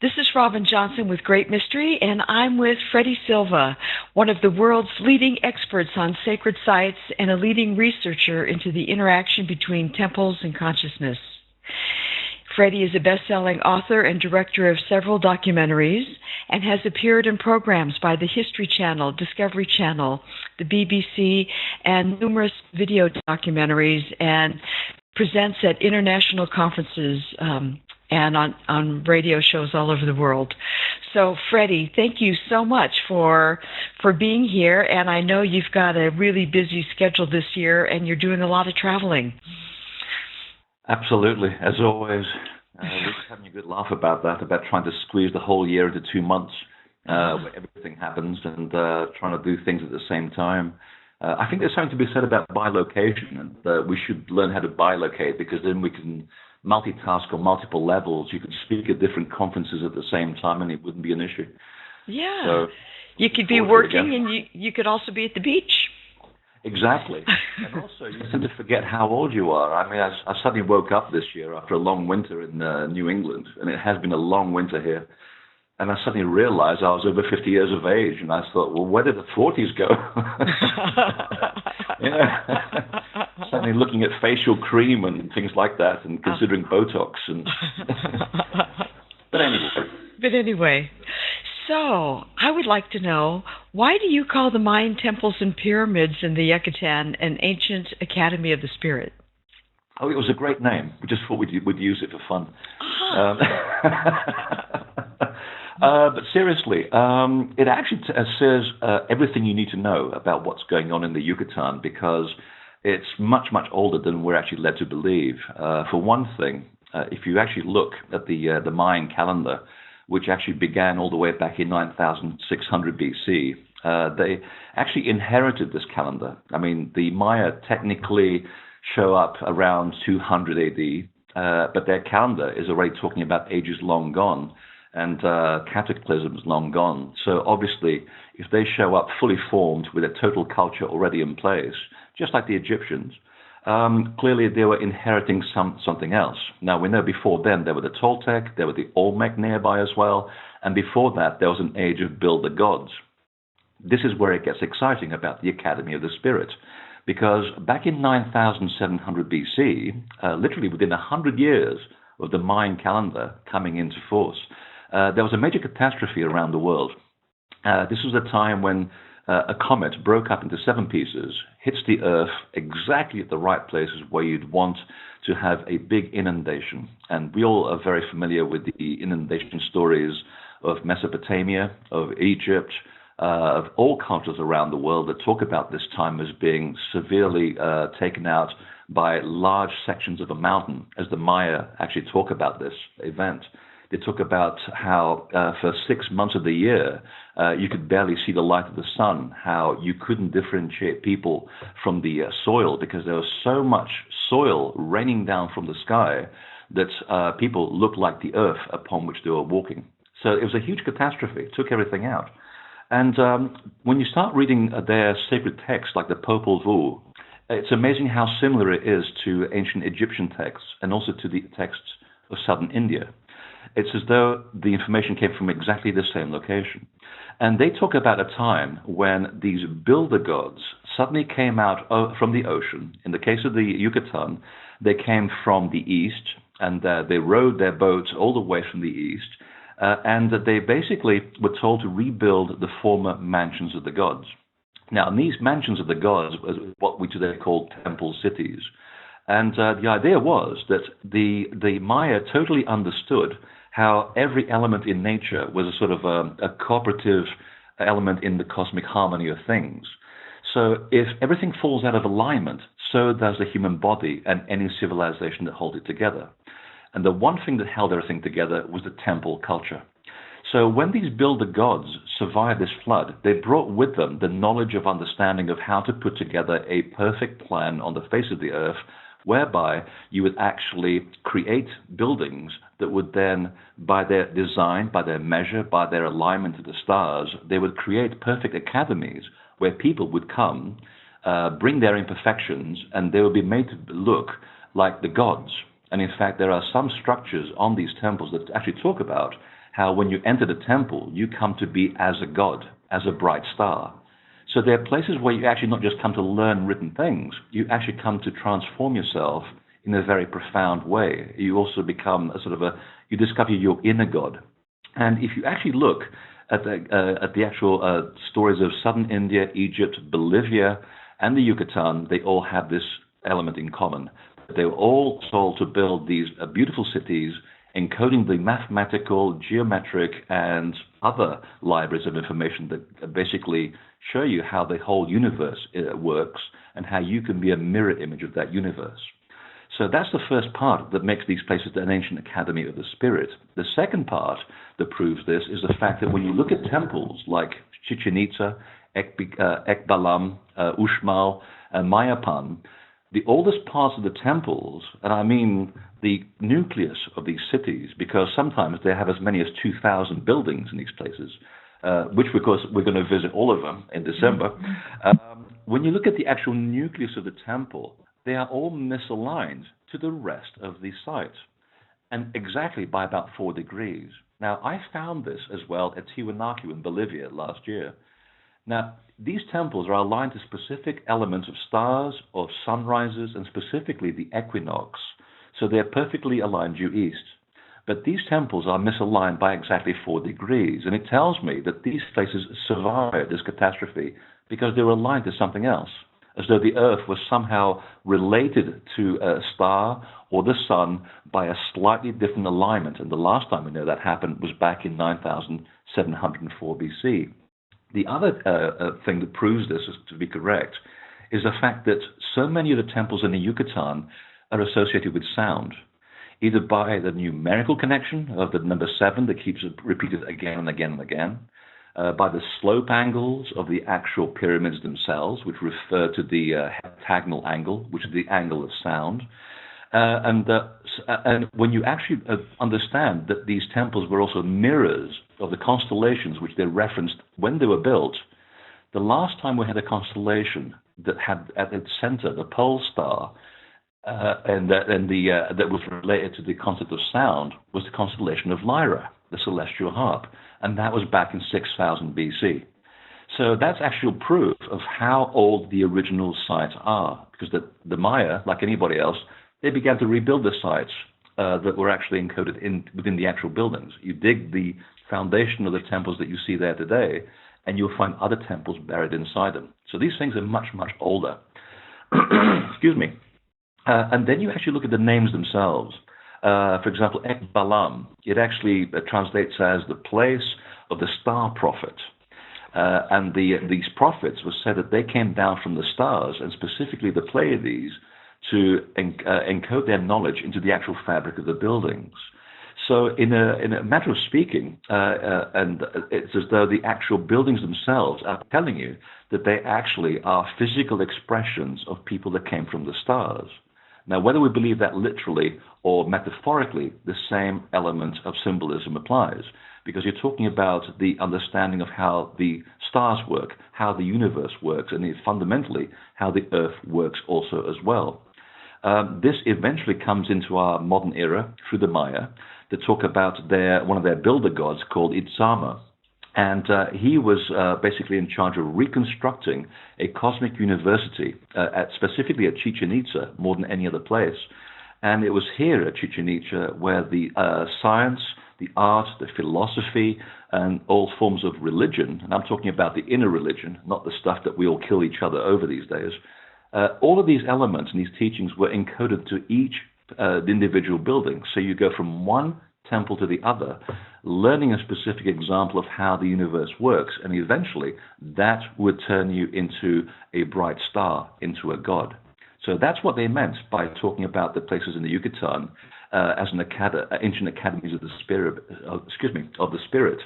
This is Robin Johnson with Great Mystery, and I'm with Freddy Silva, one of the world's leading experts on sacred sites and a leading researcher into the interaction between temples and consciousness. Freddy is a best-selling author and director of several documentaries and has appeared in programs by the History Channel, Discovery Channel, the BBC, and numerous video documentaries, and presents at international conferences and on radio shows all over the world. So, Freddy, thank you so much for being here, and I know you've got a really busy schedule this year, and you're doing a lot of traveling. Absolutely, as always. We're just having a good laugh about that, about trying to squeeze the whole year into 2 months where everything happens, and trying to do things at the same time. I think there's something to be said about bilocation, and we should learn how to bilocate, because then we can multitask on multiple levels. You could speak at different conferences at the same time, and it wouldn't be an issue. Yeah. So, you could be working, and you could also be at the beach. Exactly. And also, you tend to forget how old you are. I mean, I suddenly woke up this year after a long winter in New England, and it has been a long winter here. And I suddenly realized I was over 50 years of age, and I thought, well, where did the 40s go? Suddenly looking at facial cream and things like that, and considering Botox. And But anyway. So, I would like to know, why do you call the Mayan temples and pyramids in the Yucatan an ancient academy of the spirit? Oh, it was a great name. We just thought we'd use it for fun. But seriously, it actually says everything you need to know about what's going on in the Yucatan, because it's much, much older than we're actually led to believe. For one thing, if you actually look at the Mayan calendar, which actually began all the way back in 9600 BC, they actually inherited this calendar. I mean, the Maya technically show up around 200 AD, but their calendar is already talking about ages long gone and cataclysms long gone. So obviously, if they show up fully formed with a total culture already in place, just like the Egyptians, clearly they were inheriting something else. Now, we know before then there were the Toltec, there were the Olmec nearby as well, and before that there was an age of builder gods. This is where it gets exciting about the Academy of the Spirit, because back in 9700 BC, literally within 100 years of the Mayan calendar coming into force, there was a major catastrophe around the world. This was a time when a comet broke up into 7 pieces, hits the Earth exactly at the right places where you'd want to have a big inundation. And we all are very familiar with the inundation stories of Mesopotamia, of Egypt, of all cultures around the world that talk about this time as being severely taken out by large sections of a mountain, as the Maya actually talk about this event. They talk about how for 6 months of the year, you could barely see the light of the sun, how you couldn't differentiate people from the soil because there was so much soil raining down from the sky that people looked like the earth upon which they were walking. So it was a huge catastrophe. It took everything out. And when you start reading their sacred texts, like the Popol Vuh, it's amazing how similar it is to ancient Egyptian texts and also to the texts of southern India. It's as though the information came from exactly the same location. And they talk about a time when these builder gods suddenly came out from the ocean. In the case of the Yucatan, they came from the east, and they rowed their boats all the way from the east, and they basically were told to rebuild the former mansions of the gods. Now, in these mansions of the gods was what we today call temple cities. And the idea was that the Maya totally understood how every element in nature was a sort of a cooperative element in the cosmic harmony of things. So if everything falls out of alignment, so does the human body and any civilization that holds it together. And the one thing that held everything together was the temple culture. So when these builder gods survived this flood, they brought with them the knowledge of understanding of how to put together a perfect plan on the face of the earth, whereby you would actually create buildings that would then, by their design, by their measure, by their alignment to the stars, they would create perfect academies where people would come, bring their imperfections, and they would be made to look like the gods. And in fact, there are some structures on these temples that actually talk about how when you enter the temple, you come to be as a god, as a bright star. So there are places where you actually not just come to learn written things, you actually come to transform yourself in a very profound way. You also become you discover your inner God. And if you actually look at the actual stories of southern India, Egypt, Bolivia, and the Yucatan, they all have this element in common. They were all told to build these beautiful cities encoding the mathematical, geometric, and other libraries of information that basically show you how the whole universe works and how you can be a mirror image of that universe. So that's the first part that makes these places an ancient academy of the spirit. The second part that proves this is the fact that when you look at temples like Chichen Itza, Balam, Uxmal, and Mayapan, the oldest parts of the temples, and I mean the nucleus of these cities, because sometimes they have as many as 2,000 buildings in these places, which, of course, we're going to visit all of them in December. When you look at the actual nucleus of the temple, they are all misaligned to the rest of the site, and exactly by about 4 degrees. Now, I found this as well at Tiwanaku in Bolivia last year. Now, these temples are aligned to specific elements of stars, of sunrises, and specifically the equinox. So they're perfectly aligned due east. But these temples are misaligned by exactly 4 degrees. And it tells me that these places survived this catastrophe because they were aligned to something else, as though the Earth was somehow related to a star or the sun by a slightly different alignment. And the last time we know that happened was back in 9704 BC. The other thing that proves this to be correct is the fact that so many of the temples in the Yucatan are associated with sound, either by the numerical connection of the number 7 that keeps it repeated again and again and again, by the slope angles of the actual pyramids themselves, which refer to the heptagonal angle, which is the angle of sound. And when you actually understand that these temples were also mirrors of the constellations which they referenced when they were built, the last time we had a constellation that had at its center the pole star, that was related to the concept of sound, was the constellation of Lyra, the celestial harp, and that was back in 6000 BC. So that's actual proof of how old the original sites are, because the Maya, like anybody else, they began to rebuild the sites that were actually encoded within the actual buildings. You dig the foundation of the temples that you see there today, and you'll find other temples buried inside them. So these things are much, much older. Excuse me. And then you actually look at the names themselves. For example, Balam, it actually translates as the place of the star prophet. And these prophets were said that they came down from the stars, and specifically the Pleiades, to encode their knowledge into the actual fabric of the buildings. So in a matter of speaking, and it's as though the actual buildings themselves are telling you that they actually are physical expressions of people that came from the stars. Now, whether we believe that literally or metaphorically, the same element of symbolism applies, because you're talking about the understanding of how the stars work, how the universe works, and fundamentally how the Earth works also as well. This eventually comes into our modern era through the Maya, that talk about one of their builder gods called Itzama. And he was basically in charge of reconstructing a cosmic university, specifically at Chichen Itza, more than any other place. And it was here at Chichen Itza where the science, the art, the philosophy, and all forms of religion, and I'm talking about the inner religion, not the stuff that we all kill each other over these days, all of these elements and these teachings were encoded to each the individual building. So you go from one temple to the other, learning a specific example of how the universe works, and eventually that would turn you into a bright star, into a god. So that's what they meant by talking about the places in the Yucatan as ancient academies of the spirit. Of the spirit.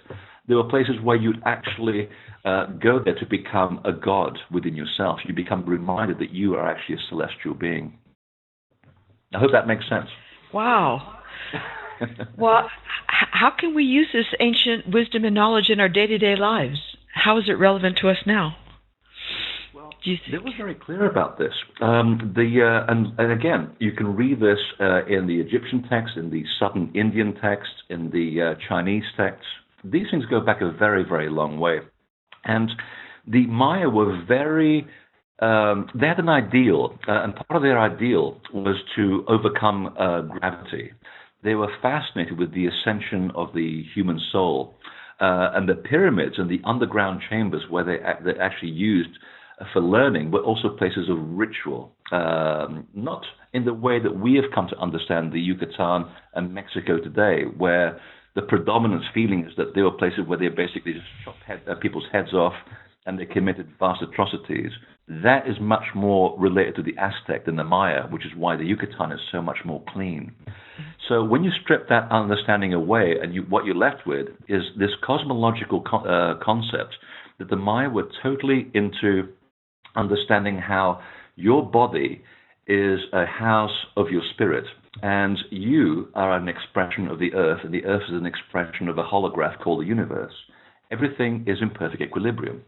There were places where you'd actually go there to become a god within yourself. You become reminded that you are actually a celestial being. I hope that makes sense. Wow. Well, how can we use this ancient wisdom and knowledge in our day-to-day lives? How is it relevant to us now? Well, It was very clear about this. And again, you can read this in the Egyptian text, in the southern Indian text, in the Chinese text. These things go back a very, very long way. And the Maya were very, they had an ideal, and part of their ideal was to overcome gravity. They were fascinated with the ascension of the human soul. And the pyramids and the underground chambers where they actually used for learning were also places of ritual, not in the way that we have come to understand the Yucatan and Mexico today, where the predominant feeling is that they were places where they basically just chopped people's heads off and they committed vast atrocities. That is much more related to the Aztec than the Maya, which is why the Yucatan is so much more clean. So when you strip that understanding away, and what you're left with is this cosmological concept that the Maya were totally into understanding how your body is a house of your spirit, and you are an expression of the earth, and the earth is an expression of a holograph called the universe. Everything is in perfect equilibrium.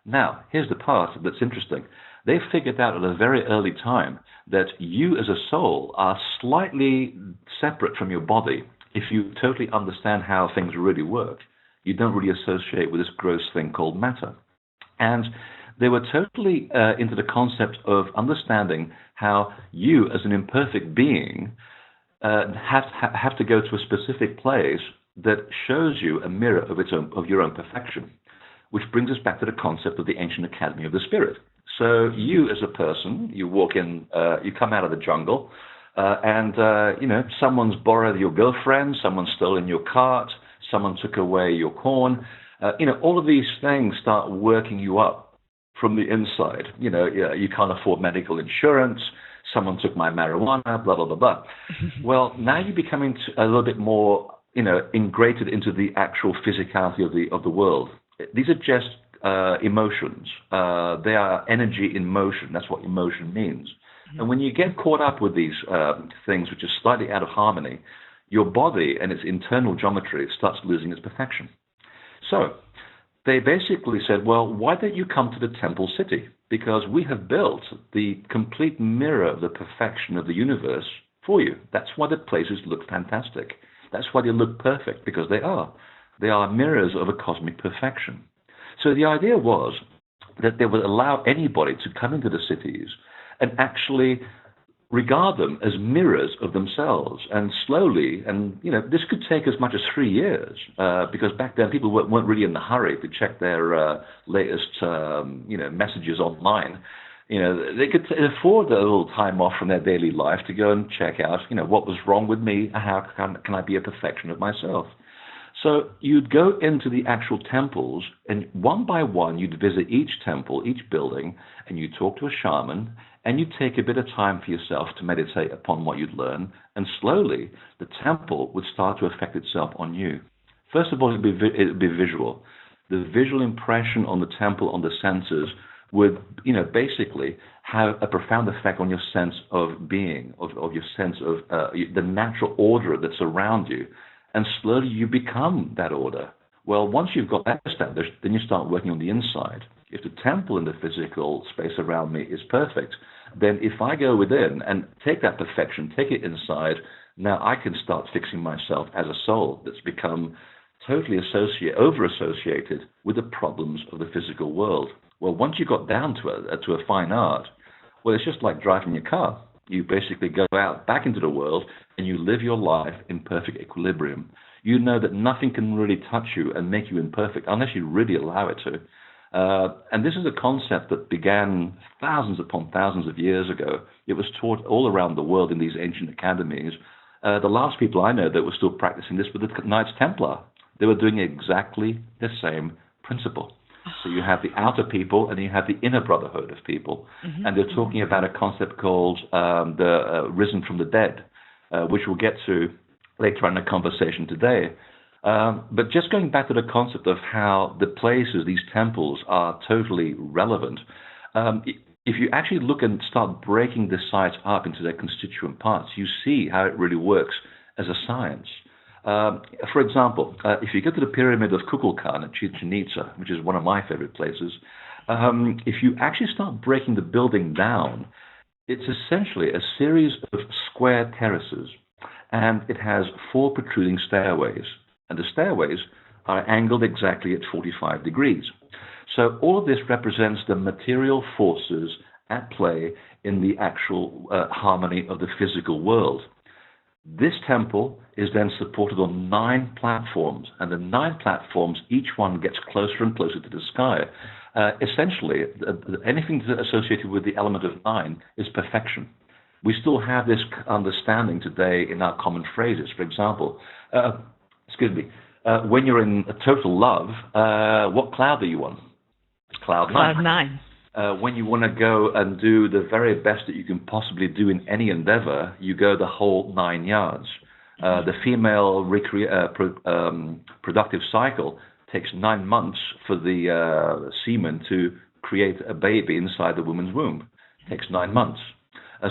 Now, here's the part that's interesting. They figured out at a very early time that you as a soul are slightly separate from your body. If you totally understand how things really work, you don't really associate with this gross thing called matter. And they were totally into the concept of understanding how you as an imperfect being have to go to a specific place that shows you a mirror of your own perfection, which brings us back to the concept of the ancient academy of the spirit. So you as a person, you walk in, you come out of the jungle, and someone's borrowed your girlfriend, someone's stolen your cart, someone took away your corn. All of these things start working you up from the inside. You can't afford medical insurance, someone took my marijuana, blah, blah, blah, blah. Well, now you're becoming a little bit more, ingrained into the actual physicality of the world. These are just emotions. They are energy in motion. That's what emotion means. And when you get caught up with these things which are slightly out of harmony, your body and its internal geometry starts losing its perfection. So they basically said, well, why don't you come to the temple city? Because we have built the complete mirror of the perfection of the universe for you. That's why the places look fantastic. That's why they look perfect, because they are. They are mirrors of a cosmic perfection. So the idea was that they would allow anybody to come into the cities and actually regard them as mirrors of themselves. And slowly, and this could take as much as 3 years, because back then people weren't really in the hurry to check their latest messages online. They could afford a little time off from their daily life to go and check out, what was wrong with me, how can I be a perfection of myself. So you'd go into the actual temples, and one by one, you'd visit each temple, each building, and you'd talk to a shaman, and you'd take a bit of time for yourself to meditate upon what you'd learn, and slowly the temple would start to affect itself on you. First of all, it'd be visual. The visual impression on the temple, on the senses, would, basically have a profound effect on your sense of being, of your sense of the natural order that's around you. And slowly you become that order. Well, once you've got that established, then you start working on the inside. If the temple and the physical space around me is perfect, then if I go within and take that perfection, take it inside, now I can start fixing myself as a soul that's become totally over-associated with the problems of the physical world. Well, once you got down to a fine art, well, it's just like driving your car. You basically go out back into the world and you live your life in perfect equilibrium. You know that nothing can really touch you and make you imperfect unless you really allow it to. And this is a concept that began thousands upon thousands of years ago. It was taught all around the world in these ancient academies. The last people I know that were still practicing this were the Knights Templar. They were doing exactly the same principle. So you have the outer people and you have the inner brotherhood of people. Mm-hmm. And they're talking about a concept called the risen from the dead, which we'll get to later in the conversation today. But just going back to the concept of how the places, these temples, are totally relevant, if you actually look and start breaking the sites up into their constituent parts, you see how it really works as a science. For example, if you go to the pyramid of Kukulkan at Chichen Itza, which is one of my favorite places, If you actually start breaking the building down, it's essentially a series of square terraces, and it has 4 protruding stairways, and the stairways are angled exactly at 45 degrees. So all of this represents the material forces at play in the actual harmony of the physical world. This temple is then supported on 9 platforms, and the 9 platforms, each one gets closer and closer to the sky. Essentially, anything associated with the element of 9 is perfection. We still have this understanding today in our common phrases. For example, when you're in a total love, what cloud are you on? It's cloud 9. Cloud 9. When you want to go and do the very best that you can possibly do in any endeavor, you go the whole 9 yards. The female productive cycle takes 9 months for the semen to create a baby inside the woman's womb. It takes 9 months.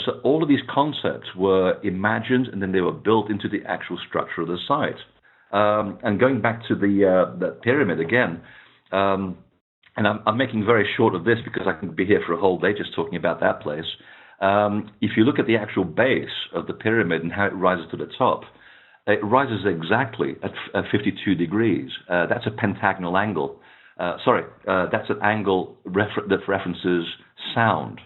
So all of these concepts were imagined, and then they were built into the actual structure of the site. And going back to the pyramid again, and I'm making very short of this because I can be here for a whole day just talking about that place. If you look at the actual base of the pyramid and how it rises to the top, it rises exactly at 52 degrees. That's a pentagonal angle. That's an angle that references sound.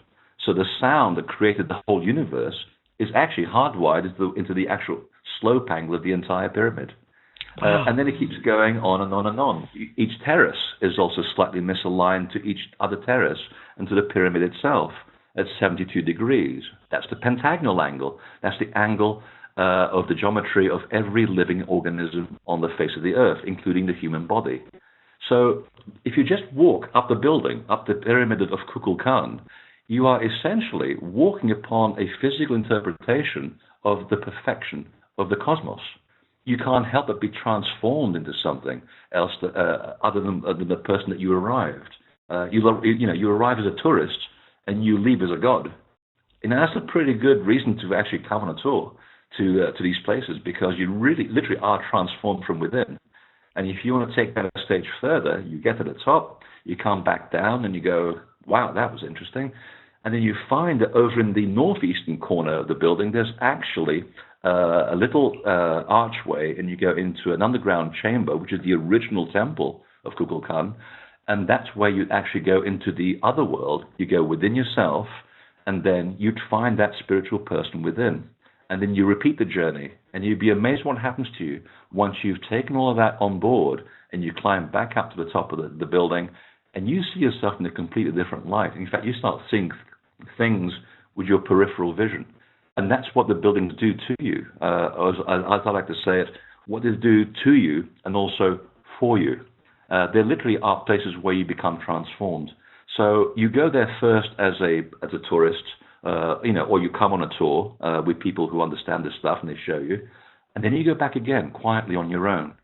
So the sound that created the whole universe is actually hardwired into the actual slope angle of the entire pyramid. And then it keeps going on and on and on. Each terrace is also slightly misaligned to each other terrace and to the pyramid itself at 72 degrees. That's the pentagonal angle. That's the angle of the geometry of every living organism on the face of the earth, including the human body. So if you just walk up the building, up the pyramid of Kukulkan, you are essentially walking upon a physical interpretation of the perfection of the cosmos. You can't help but be transformed into something else other than the person that you arrived. You arrive as a tourist and you leave as a god. And that's a pretty good reason to actually come on a tour to these places, because you literally are transformed from within. And if you want to take that a stage further, you get to the top, you come back down, and you go, wow, that was interesting. And then you find that over in the northeastern corner of the building, there's actually a little archway, and you go into an underground chamber, which is the original temple of Kukulkan, and that's where you actually go into the other world. You go within yourself, and then you'd find that spiritual person within. And then you repeat the journey, and you'd be amazed what happens to you once you've taken all of that on board, and you climb back up to the top of the building, and you see yourself in a completely different light. In fact, you start seeing things with your peripheral vision. And that's what the buildings do to you. As I like to say it, what they do to you and also for you. They literally are places where you become transformed. So you go there first as a tourist, or you come on a tour with people who understand this stuff, and they show you. And then you go back again quietly on your own.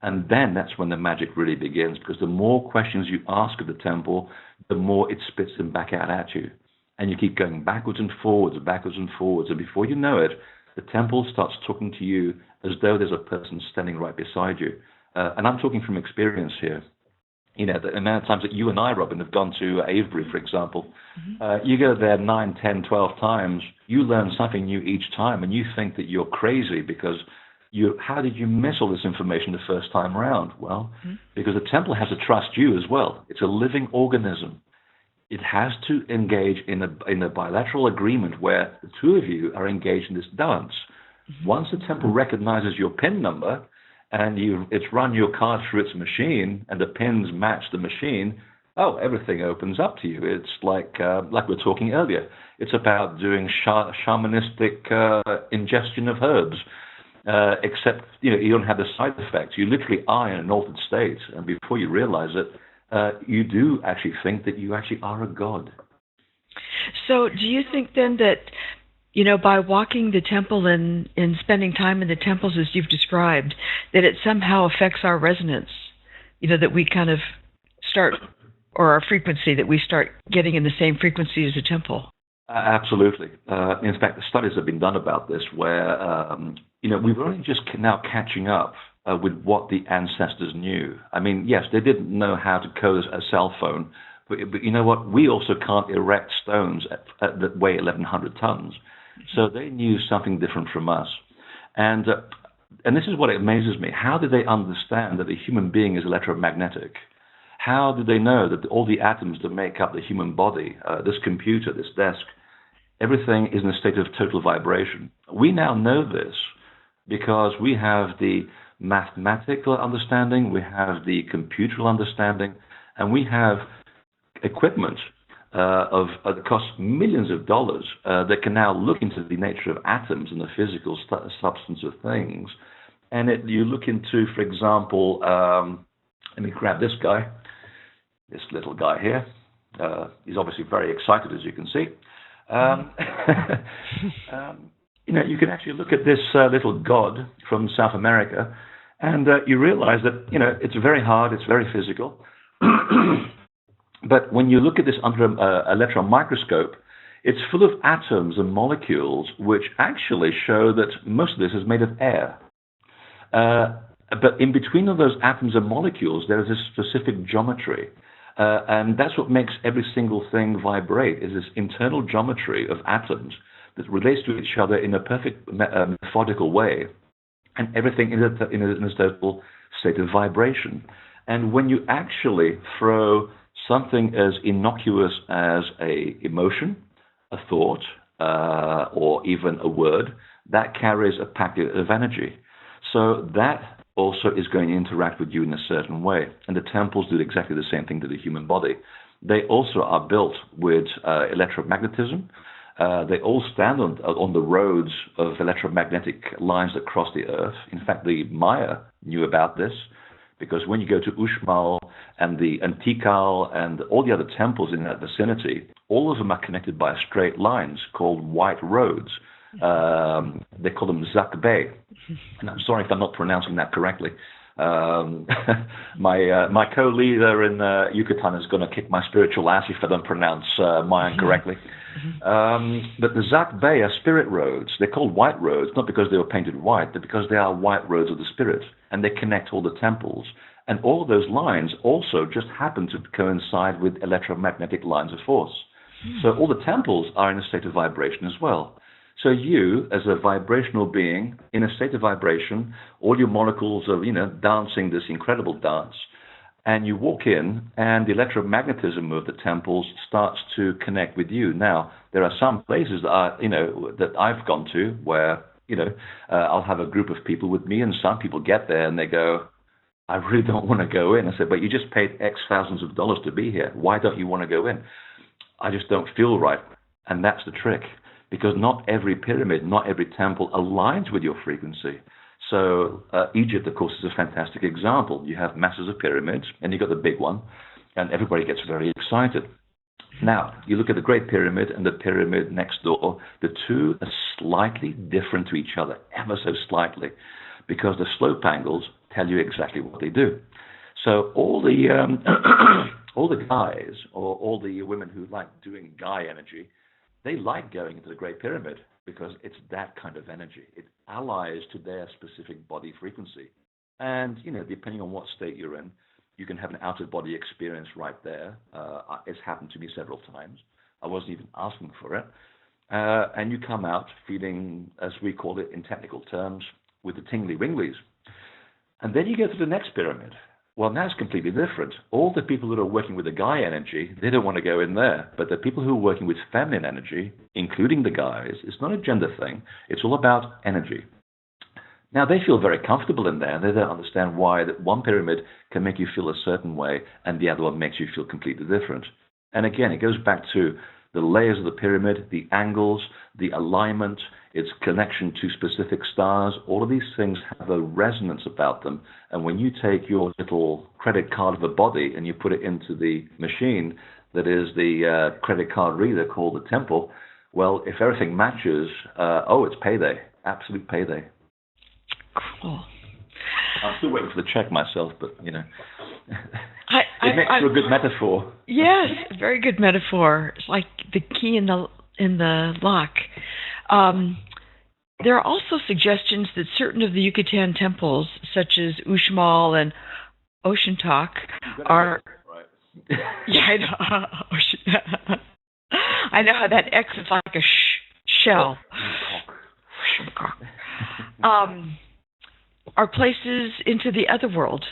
And then that's when the magic really begins, because the more questions you ask of the temple, the more it spits them back out at you. And you keep going backwards and forwards, and before you know it, the temple starts talking to you as though there's a person standing right beside you. And I'm talking from experience here. You know, the amount of times that you and I, Robin, have gone to Avebury, for example, you go there 9, 10, 12 times, you learn something new each time, and you think that you're crazy because how did you miss all this information the first time around? Well, because the temple has to trust you as well. It's a living organism. It has to engage in a bilateral agreement where the two of you are engaged in this dance. Once the temple recognizes your PIN number and it's run your card through its machine and the pins match the machine, everything opens up to you. It's like we were talking earlier. It's about doing shamanistic ingestion of herbs, except you don't have the side effects. You literally are in an altered state, and before you realize it, you do actually think that you actually are a god. So do you think then that, by walking the temple and spending time in the temples as you've described, that it somehow affects our resonance, that we kind of start, or our frequency, that we start getting in the same frequency as a temple? Absolutely. In fact, studies have been done about this where, we're only just now catching up with what the ancestors knew. I mean, yes, they didn't know how to code a cell phone, But you know what? We also can't erect stones that weigh 1,100 tons. So they knew something different from us. And this is what amazes me. How did they understand that a human being is electromagnetic? How did they know that all the atoms that make up the human body, this computer, this desk, everything is in a state of total vibration? We now know this because we have the mathematical understanding, we have the computeral understanding, and we have equipment that costs millions of dollars that can now look into the nature of atoms and the physical substance of things. And you look into, for example, let me grab this guy, this little guy here. He's obviously very excited, as you can see. You can actually look at this little god from South America, and you realize that, it's very hard, it's very physical. But when you look at this under an electron microscope, it's full of atoms and molecules, which actually show that most of this is made of air. But in between all those atoms and molecules, there is a specific geometry. And that's what makes every single thing vibrate, is this internal geometry of atoms that relates to each other in a perfect methodical way. And everything in a total state of vibration. And when you actually throw something as innocuous as an emotion, a thought, or even a word, that carries a packet of energy. So that also is going to interact with you in a certain way. And the temples do exactly the same thing to the human body. They also are built with electromagnetism. They all stand on the roads of electromagnetic lines that cross the earth. In fact, the Maya knew about this, because when you go to Uxmal and the Tikal and all the other temples in that vicinity, all of them are connected by straight lines called white roads. They call them Zakbe. And I'm sorry if I'm not pronouncing that correctly. My co-leader in Yucatan is going to kick my spiritual ass if I don't pronounce Mayan correctly. But the Zakbe are spirit roads. They're called white roads, not because they were painted white, but because they are white roads of the spirit, and they connect all the temples. And all of those lines also just happen to coincide with electromagnetic lines of force. So all the temples are in a state of vibration as well. So you, as a vibrational being, in a state of vibration, all your molecules are, dancing this incredible dance. And you walk in, and the electromagnetism of the temples starts to connect with you. Now, there are some places that that I've gone to where, I'll have a group of people with me, and some people get there and they go, I really don't want to go in. I said, but you just paid X thousands of dollars to be here. Why don't you want to go in? I just don't feel right. And that's the trick, because not every pyramid, not every temple aligns with your frequency. So Egypt, of course, is a fantastic example. You have masses of pyramids, and you've got the big one, and everybody gets very excited. Now, you look at the Great Pyramid and the pyramid next door. The two are slightly different to each other, ever so slightly, because the slope angles tell you exactly what they do. So all the all the guys or all the women who like doing guy energy, they like going into the Great Pyramid because it's that kind of energy. It allies to their specific body frequency. And, depending on what state you're in, you can have an out-of-body experience right there. It's happened to me several times. I wasn't even asking for it. And you come out feeling, as we call it in technical terms, with the tingly-winglies. And then you go to the next pyramid. Well, now it's completely different. All the people that are working with the guy energy, they don't want to go in there. But the people who are working with feminine energy, including the guys, it's not a gender thing. It's all about energy. Now, they feel very comfortable in there, and they don't understand why that one pyramid can make you feel a certain way, and the other one makes you feel completely different. And again, it goes back to the layers of the pyramid, the angles, the alignment, its connection to specific stars. All of these things have a resonance about them. And when you take your little credit card of a body and you put it into the machine that is the credit card reader called the temple, well, if everything matches, it's payday, absolute payday. Cool. I'm still waiting for the check myself, but, it makes for a good metaphor. Yes, a very good metaphor. It's like the key in the lock. There are also suggestions that certain of the Yucatan temples, such as Uxmal and Ocean Talk, are... Yeah, I know. I know how that X is like a shell. Are places into the other world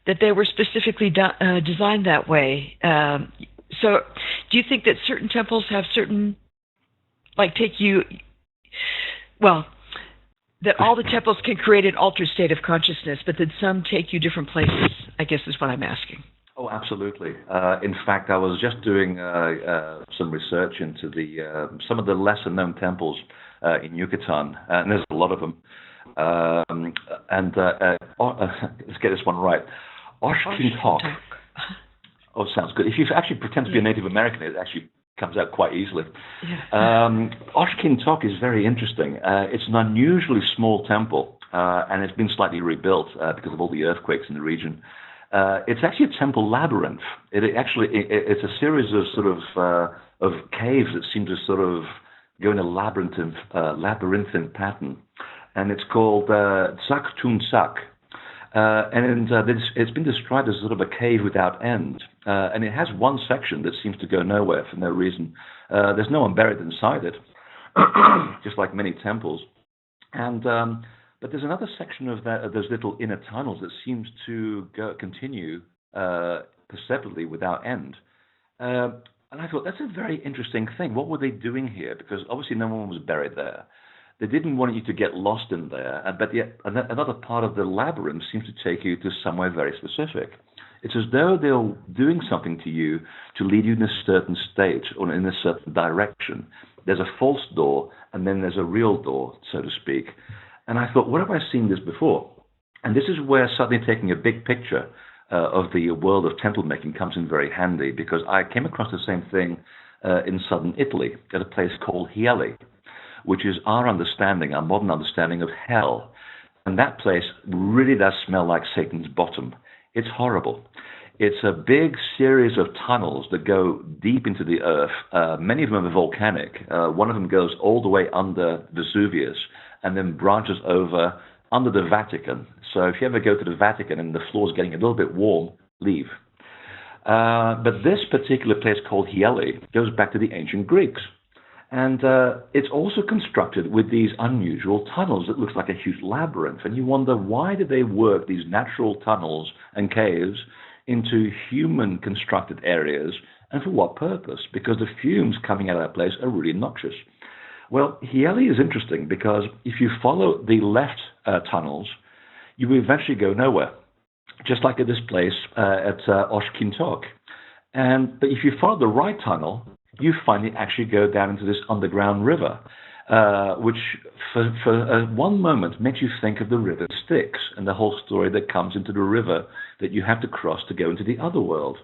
that they were specifically designed that way. So do you think that certain temples have certain, like that all the temples can create an altered state of consciousness, but that some take you different places, I guess is what I'm asking. Oh, absolutely. In fact, I was just doing some research into some of the lesser-known temples in Yucatan, and there's a lot of them. Let's get this one right. Oshkintok. Oh, sounds good. If you actually pretend to be a Native American, it actually comes out quite easily. Yeah. Oshkintok is very interesting. It's an unusually small temple, and it's been slightly rebuilt because of all the earthquakes in the region. It's actually a temple labyrinth. It's a series of sort of caves that seem to sort of go in a labyrinthine pattern, and it's called Tsak Tun Tsak. It's been described as sort of a cave without end, and it has one section that seems to go nowhere for no reason. There's no one buried inside it, just like many temples. But there's another section of those little inner tunnels that seems to continue perceptibly without end. And I thought, that's a very interesting thing. What were they doing here? Because obviously no one was buried there. They didn't want you to get lost in there, but yet another part of the labyrinth seems to take you to somewhere very specific. It's as though they're doing something to you to lead you in a certain state or in a certain direction. There's a false door, and then there's a real door, so to speak. And I thought, where have I seen this before? And this is where suddenly taking a big picture of the world of temple making comes in very handy, because I came across the same thing in southern Italy at a place called Hieli, which is our modern understanding of hell. And that place really does smell like Satan's bottom. It's horrible. It's a big series of tunnels that go deep into the earth. Many of them are volcanic. One of them goes all the way under Vesuvius and then branches over under the Vatican. So if you ever go to the Vatican and the floor is getting a little bit warm, leave. But this particular place called Hieli goes back to the ancient Greeks. And it's also constructed with these unusual tunnels. It looks like a huge labyrinth. And you wonder, why did they work these natural tunnels and caves into human-constructed areas, and for what purpose? Because the fumes coming out of that place are really noxious. Well, Hieli is interesting because if you follow the left tunnels, you will eventually go nowhere, just like at this place at Oshkintok. But if you follow the right tunnel, you finally actually go down into this underground river, which for one moment makes you think of the river Styx and the whole story that comes into the river that you have to cross to go into the other world.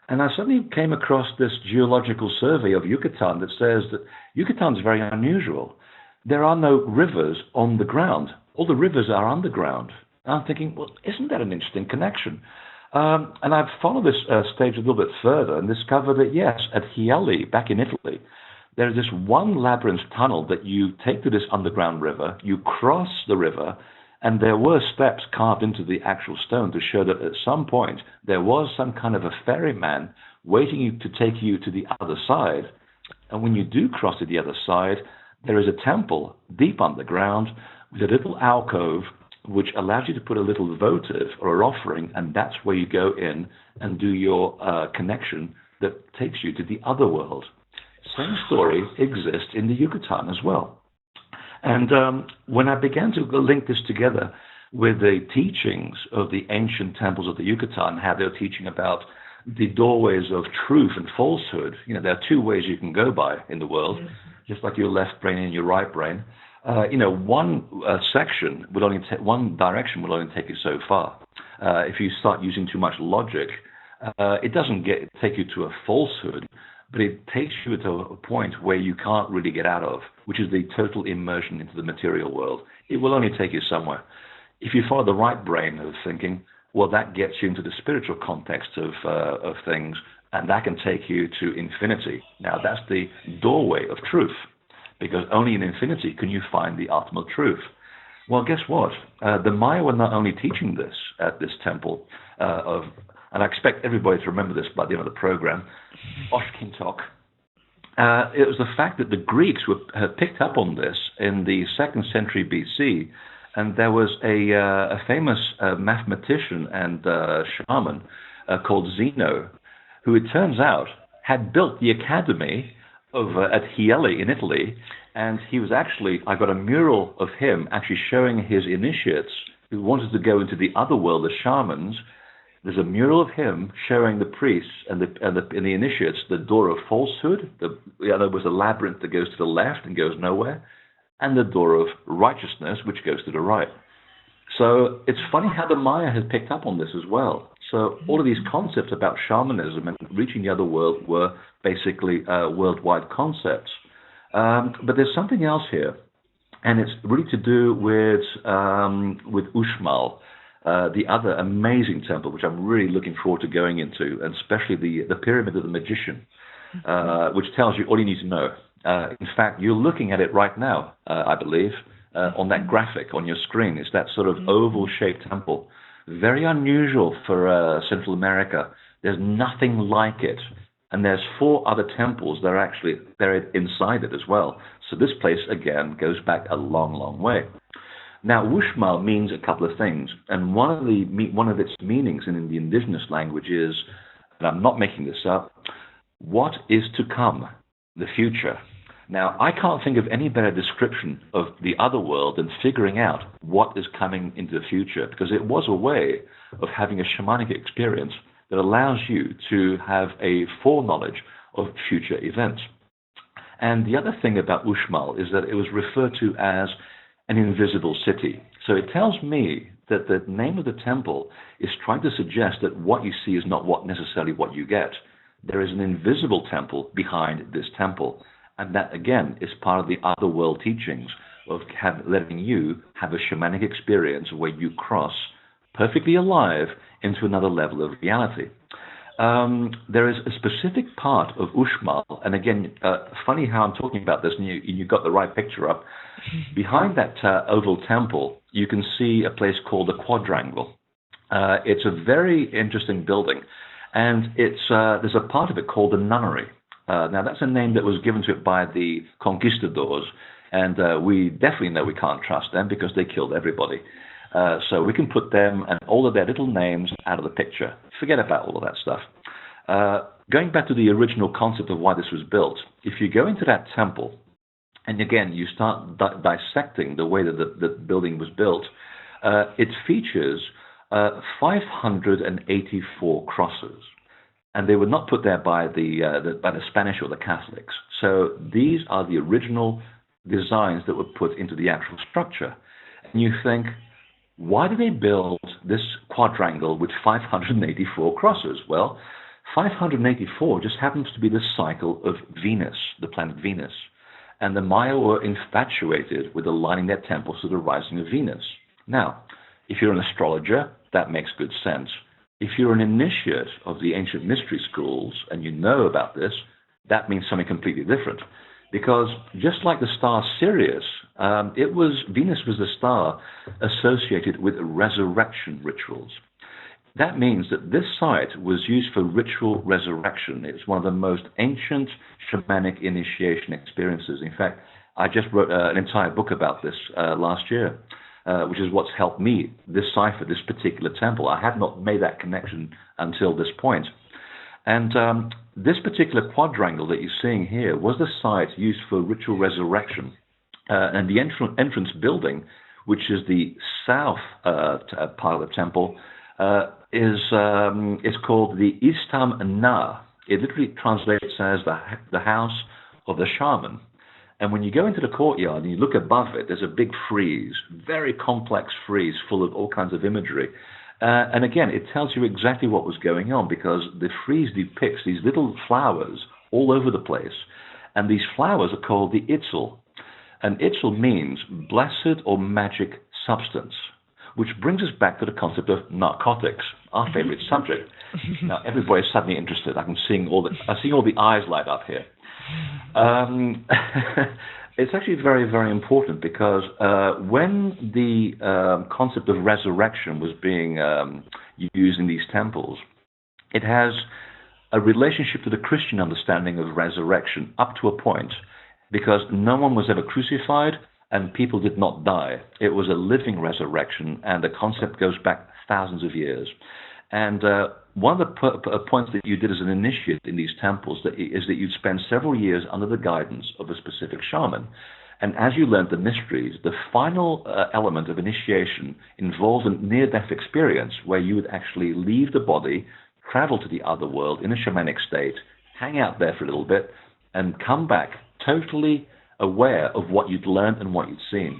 And I suddenly came across this geological survey of Yucatan that says that Yucatan is very unusual. There are no rivers on the ground. All the rivers are underground. And I'm thinking, well, isn't that an interesting connection? And I've followed this stage a little bit further and discovered that, yes, at Hieli, back in Italy, there is this one labyrinth tunnel that you take to this underground river, you cross the river, and there were steps carved into the actual stone to show that at some point there was some kind of a ferryman waiting to take you to the other side. And when you do cross to the other side, there is a temple deep underground with a little alcove which allows you to put a little votive or an offering, and that's where you go in and do your connection that takes you to the other world. Same story exists in the Yucatan as well. And when I began to link this together with the teachings of the ancient temples of the Yucatan, how they're teaching about the doorways of truth and falsehood, there are two ways you can go by in the world, just like your left brain and your right brain. One section will only one direction will only take you so far. If you start using too much logic, it doesn't take you to a falsehood, but it takes you to a point where you can't really get out of, which is the total immersion into the material world. It will only take you somewhere. If you follow the right brain of thinking, well, that gets you into the spiritual context of things, and that can take you to infinity. Now, that's the doorway of truth, because only in infinity can you find the ultimate truth. Well, guess what? The Maya were not only teaching this at this temple of and I expect everybody to remember this by the end of the program, Oshkintok. It was the fact that the Greeks had picked up on this in the 2nd century BC, and there was a famous mathematician and shaman called Zeno, who it turns out had built the academy over at Hiele in Italy, and he was actually, I got a mural of him actually showing his initiates who wanted to go into the other world, the shamans. There's a mural of him showing the priests and the initiates the door of falsehood. The other was a labyrinth that goes to the left and goes nowhere, and the door of righteousness, which goes to the right. So it's funny how the Maya has picked up on this as well. So all of these concepts about shamanism and reaching the other world were basically worldwide concepts. But there's something else here, and it's really to do with Uxmal, the other amazing temple, which I'm really looking forward to going into, and especially the Pyramid of the Magician, which tells you all you need to know. In fact, you're looking at it right now, I believe, on that graphic on your screen. It's that sort of oval-shaped temple. Very unusual for Central America. There's nothing like it. And there's 4 other temples that are actually buried inside it as well. So this place, again, goes back a long, long way. Now, Uxmal means a couple of things. And one of its meanings in the indigenous language is, and I'm not making this up, what is to come, the future. Now, I can't think of any better description of the other world than figuring out what is coming into the future, because it was a way of having a shamanic experience that allows you to have a foreknowledge of future events. And the other thing about Uxmal is that it was referred to as an invisible city. So it tells me that the name of the temple is trying to suggest that what you see is not necessarily what you get. There is an invisible temple behind this temple. And that, again, is part of the other world teachings of letting you have a shamanic experience where you cross perfectly alive into another level of reality. There is a specific part of Uxmal, and again, funny how I'm talking about this, and you got the right picture up. Behind that oval temple, you can see a place called the Quadrangle. It's a very interesting building, and there's a part of it called the Nunnery. Now, that's a name that was given to it by the conquistadors, and we definitely know we can't trust them because they killed everybody. So we can put them and all of their little names out of the picture. Forget about all of that stuff. Going back to the original concept of why this was built, if you go into that temple, and again, you start dissecting the way that the building was built, it features 584 crosses. And they were not put there by the Spanish or the Catholics. So these are the original designs that were put into the actual structure. And you think, why did they build this quadrangle with 584 crosses? Well, 584 just happens to be the cycle of Venus, the planet Venus. And the Maya were infatuated with aligning their temples to the rising of Venus. Now, if you're an astrologer, that makes good sense. If you're an initiate of the ancient mystery schools and you know about this, that means something completely different. Because just like the star Sirius, Venus was the star associated with resurrection rituals. That means that this site was used for ritual resurrection. It's one of the most ancient shamanic initiation experiences. In fact, I just wrote an entire book about this last year. Which is what's helped me decipher this particular temple. I had not made that connection until this point. And this particular quadrangle that you're seeing here was the site used for ritual resurrection. And the entrance building, which is the south part of the temple, is called the Istam Na. It literally translates as the house of the shaman. And when you go into the courtyard and you look above it, there's a big frieze, very complex frieze full of all kinds of imagery. And again, it tells you exactly what was going on because the frieze depicts these little flowers all over the place. And these flowers are called the Itzal. And Itzal means blessed or magic substance, which brings us back to the concept of narcotics, our favorite subject. Now, everybody's suddenly interested. I'm seeing all the eyes light up here. It's actually very, very important because when the concept of resurrection was being used in these temples, It has a relationship to the Christian understanding of resurrection up to a point, because no one was ever crucified and people did not die. It was a living resurrection, and the concept goes back thousands of years. And one of the points that you did as an initiate in these temples is that you'd spend several years under the guidance of a specific shaman. And as you learned the mysteries, the final element of initiation involved a near-death experience where you would actually leave the body, travel to the other world in a shamanic state, hang out there for a little bit, and come back totally aware of what you'd learned and what you'd seen.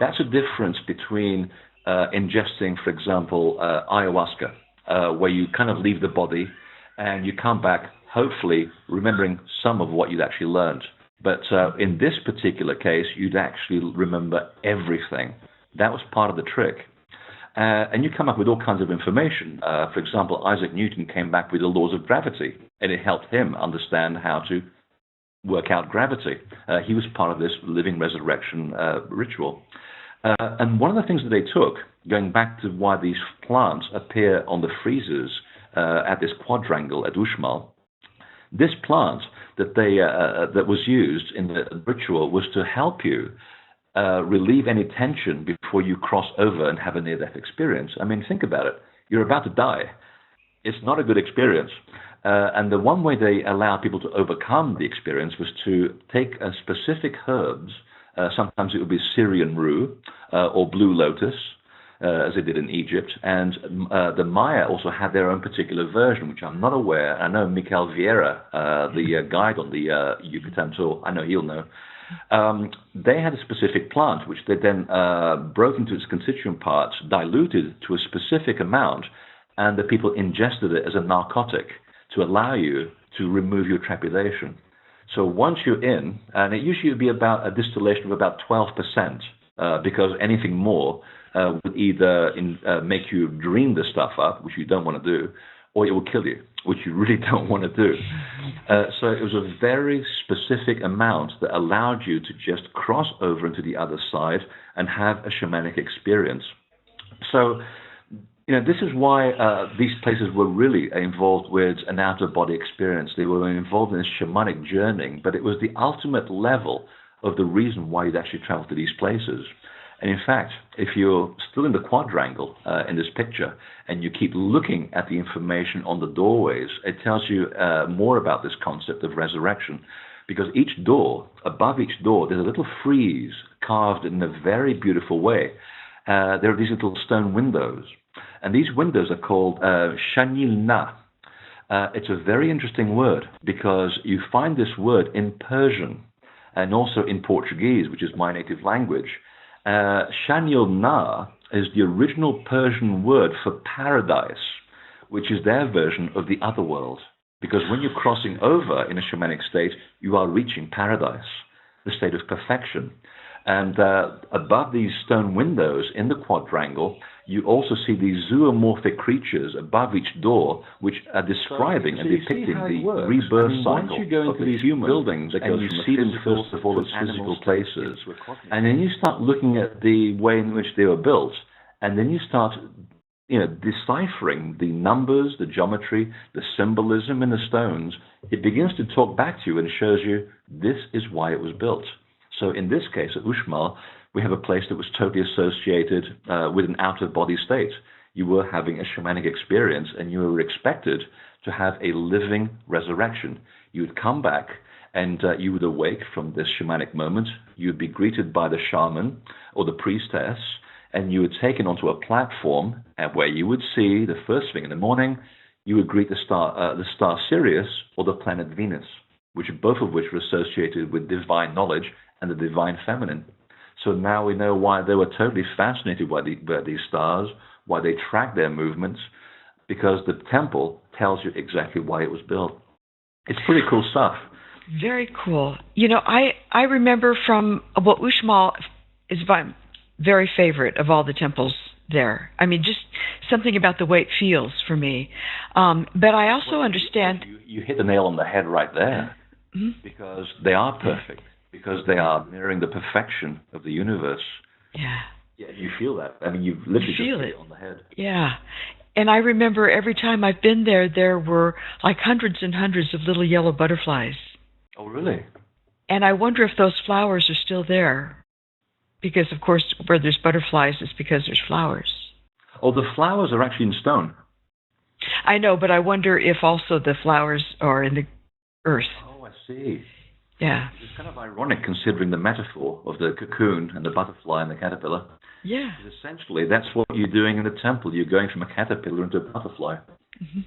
That's a difference between ingesting, for example, ayahuasca, where you kind of leave the body and you come back, hopefully remembering some of what you'd actually learned. But in this particular case, you'd actually remember everything. That was part of the trick. And you come up with all kinds of information. For example, Isaac Newton came back with the laws of gravity, and it helped him understand how to work out gravity. He was part of this living resurrection ritual. And one of the things that they took, going back to why these plants appear on the friezes at this quadrangle at Uxmal, this plant that was used in the ritual was to help you relieve any tension before you cross over and have a near-death experience. I mean, think about it. You're about to die. It's not a good experience. And the one way they allow people to overcome the experience was to take specific herbs. Sometimes it would be Syrian rue or blue lotus, as they did in Egypt. And the Maya also had their own particular version, which I'm not aware. I know Miguel Vieira, the guide on the Yucatan tour, I know he'll know. They had a specific plant, which they then broke into its constituent parts, diluted to a specific amount, and the people ingested it as a narcotic to allow you to remove your trepidation. So once you're in, and it usually would be about a distillation of about 12%, because anything more would either make you dream the stuff up, which you don't want to do, or it will kill you, which you really don't want to do. So it was a very specific amount that allowed you to just cross over into the other side and have a shamanic experience. So, this is why these places were really involved with an out-of-body experience. They were involved in this shamanic journeying, but it was the ultimate level of the reason why you'd actually travel to these places. And in fact, if you're still in the quadrangle in this picture, and you keep looking at the information on the doorways, it tells you more about this concept of resurrection. Because each door, above each door, there's a little frieze carved in a very beautiful way. There are these little stone windows. And these windows are called shanilna. It's a very interesting word because you find this word in Persian and also in Portuguese, which is my native language. Shanilna is the original Persian word for paradise, which is their version of the other world. Because when you're crossing over in a shamanic state, you are reaching paradise, the state of perfection. And above these stone windows in the quadrangle, you also see these zoomorphic creatures above each door, which are describing and depicting the rebirth cycle once you go into these buildings and you see them first of all as physical places. And then you start looking at the way in which they were built, and then you start deciphering the numbers, the geometry, the symbolism in the stones. It begins to talk back to you and shows you this is why it was built. So in this case, at Uxmal, we have a place that was totally associated with an out-of-body state. You were having a shamanic experience, and you were expected to have a living resurrection. You would come back, and you would awake from this shamanic moment. You would be greeted by the shaman or the priestess, and you were taken onto a platform where you would see, the first thing in the morning, you would greet the star Sirius or the planet Venus, both of which were associated with divine knowledge and the divine feminine. So now we know why they were totally fascinated by these stars, why they track their movements, because the temple tells you exactly why it was built. It's pretty cool stuff. Very cool. I remember from what Uxmal is my very favorite of all the temples there. I mean, just something about the way it feels for me. But I also understand... You hit the nail on the head right there, because they are perfect. Because they are mirroring the perfection of the universe. Yeah. Yeah, you feel that. I mean, you've literally just hit it on the head. Yeah. And I remember every time I've been there, there were like hundreds and hundreds of little yellow butterflies. Oh, really? And I wonder if those flowers are still there. Because, of course, where there's butterflies, it's because there's flowers. Oh, the flowers are actually in stone. I know, but I wonder if also the flowers are in the earth. Oh, I see. Yeah. It's kind of ironic considering the metaphor of the cocoon and the butterfly and the caterpillar. Yeah. Essentially, that's what you're doing in the temple. You're going from a caterpillar into a butterfly. Mm-hmm.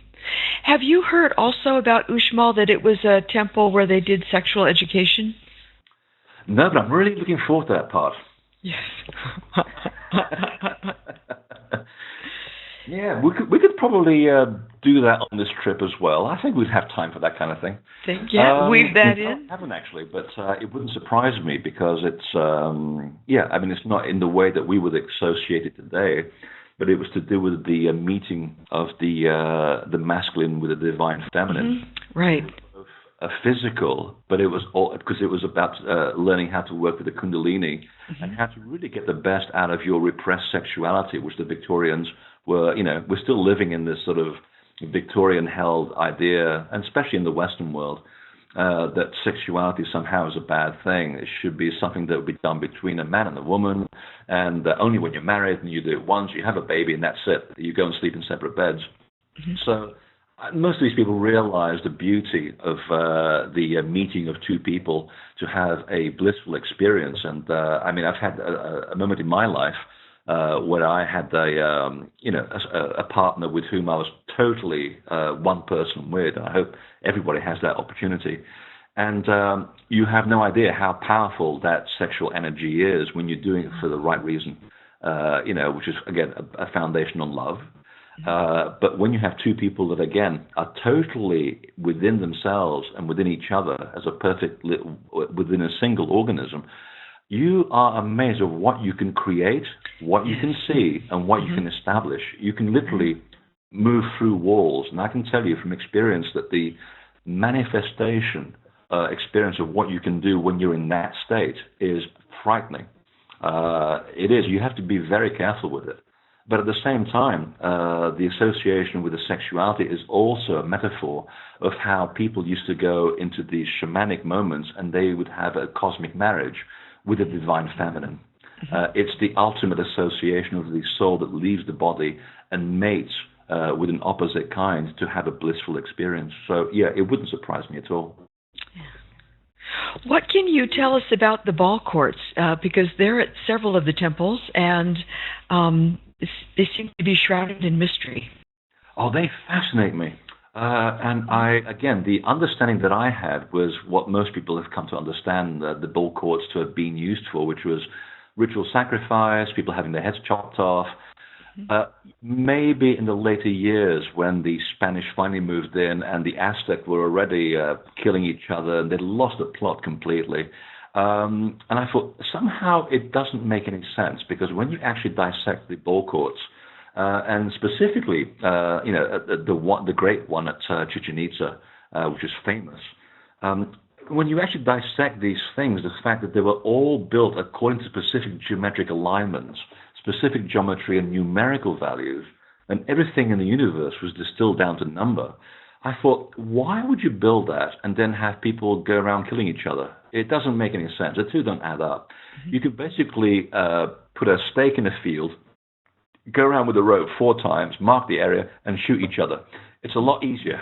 Have you heard also about Uxmal, that it was a temple where they did sexual education? No, but I'm really looking forward to that part. Yes. Yeah, we could probably do that on this trip as well. I think we'd have time for that kind of thing. Weave that in. I haven't actually, but it wouldn't surprise me because it's it's not in the way that we would associate it today, but it was to do with the meeting of the masculine with the divine feminine. Mm-hmm. Right. Physical, but it was all because it was about learning how to work with the Kundalini and how to really get the best out of your repressed sexuality, which the Victorians were, we're still living in this sort of Victorian-held idea, and especially in the Western world, that sexuality somehow is a bad thing. It should be something that would be done between a man and a woman, and only when you're married and you do it once, you have a baby, and that's it. You go and sleep in separate beds. Mm-hmm. So most of these people realize the beauty of the meeting of two people to have a blissful experience. And I've had a moment in my life where I had a partner with whom I was totally one person with. I hope everybody has that opportunity. And you have no idea how powerful that sexual energy is when you're doing it for the right reason, which is, again, a foundation on love. But when you have two people that, again, are totally within themselves and within each other as a perfect, within a single organism, you are amazed of what you can create, what you can see, and what you can establish. You can literally move through walls. And I can tell you from experience that the manifestation experience of what you can do when you're in that state is frightening. It is. You have to be very careful with it. But at the same time, the association with the sexuality is also a metaphor of how people used to go into these shamanic moments and they would have a cosmic marriage with the divine feminine. It's the ultimate association of the soul that leaves the body and mates with an opposite kind to have a blissful experience. So, yeah, it wouldn't surprise me at all. What can you tell us about the ball courts? Because they're at several of the temples, and they seem to be shrouded in mystery. Oh, they fascinate me. And the understanding that I had was what most people have come to understand the ball courts to have been used for, which was ritual sacrifice, people having their heads chopped off. Maybe in the later years when the Spanish finally moved in and the Aztec were already killing each other and they'd lost the plot completely. And I thought somehow it doesn't make any sense because when you actually dissect the ball courts, and specifically, the great one at Chichen Itza, which is famous, when you actually dissect these things, the fact that they were all built according to specific geometric alignments, specific geometry and numerical values, and everything in the universe was distilled down to number, I thought, why would you build that and then have people go around killing each other? It doesn't make any sense. The two don't add up. You could basically put a stake in a field, go around with a rope 4 times, mark the area, and shoot each other. It's a lot easier.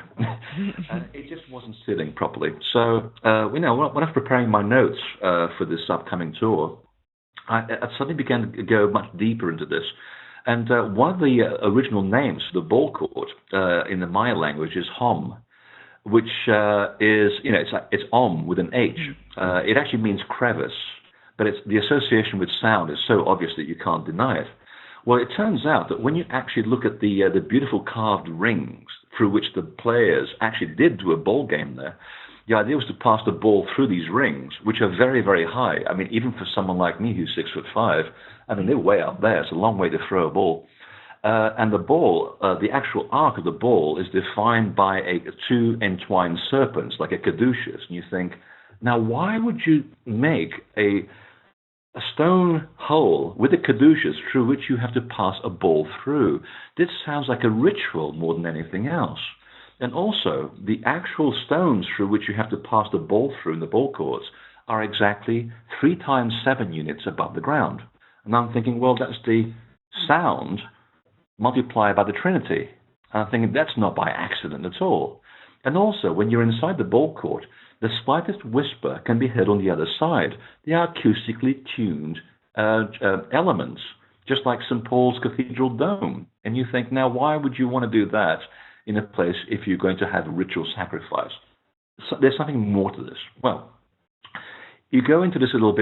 And it just wasn't sitting properly. So, when I was preparing my notes for this upcoming tour, I suddenly began to go much deeper into this. And one of the original names for the ball court in the Maya language is Hom, which is, it's Om with an H. It actually means crevice, but the association with sound is so obvious that you can't deny it. Well, it turns out that when you actually look at the beautiful carved rings through which the players actually did do a ball game there, the idea was to pass the ball through these rings, which are very, very high. I mean, even for someone like me who's 6'5", I mean, they're way up there. It's a long way to throw a ball. And the ball, the actual arc of the ball is defined by 2 entwined serpents, like a caduceus. And you think, now why would you make a a stone hole with a caduceus through which you have to pass a ball through. This sounds like a ritual more than anything else. And also, the actual stones through which you have to pass the ball through in the ball courts are exactly 3 times 7 units above the ground. And I'm thinking, well, that's the sound multiplied by the Trinity. And I'm thinking, that's not by accident at all. And also, when you're inside the ball court, the slightest whisper can be heard on the other side. They are acoustically tuned elements, just like St. Paul's Cathedral Dome. And you think, now, why would you want to do that in a place if you're going to have ritual sacrifice? So there's something more to this. Well, you go into this a little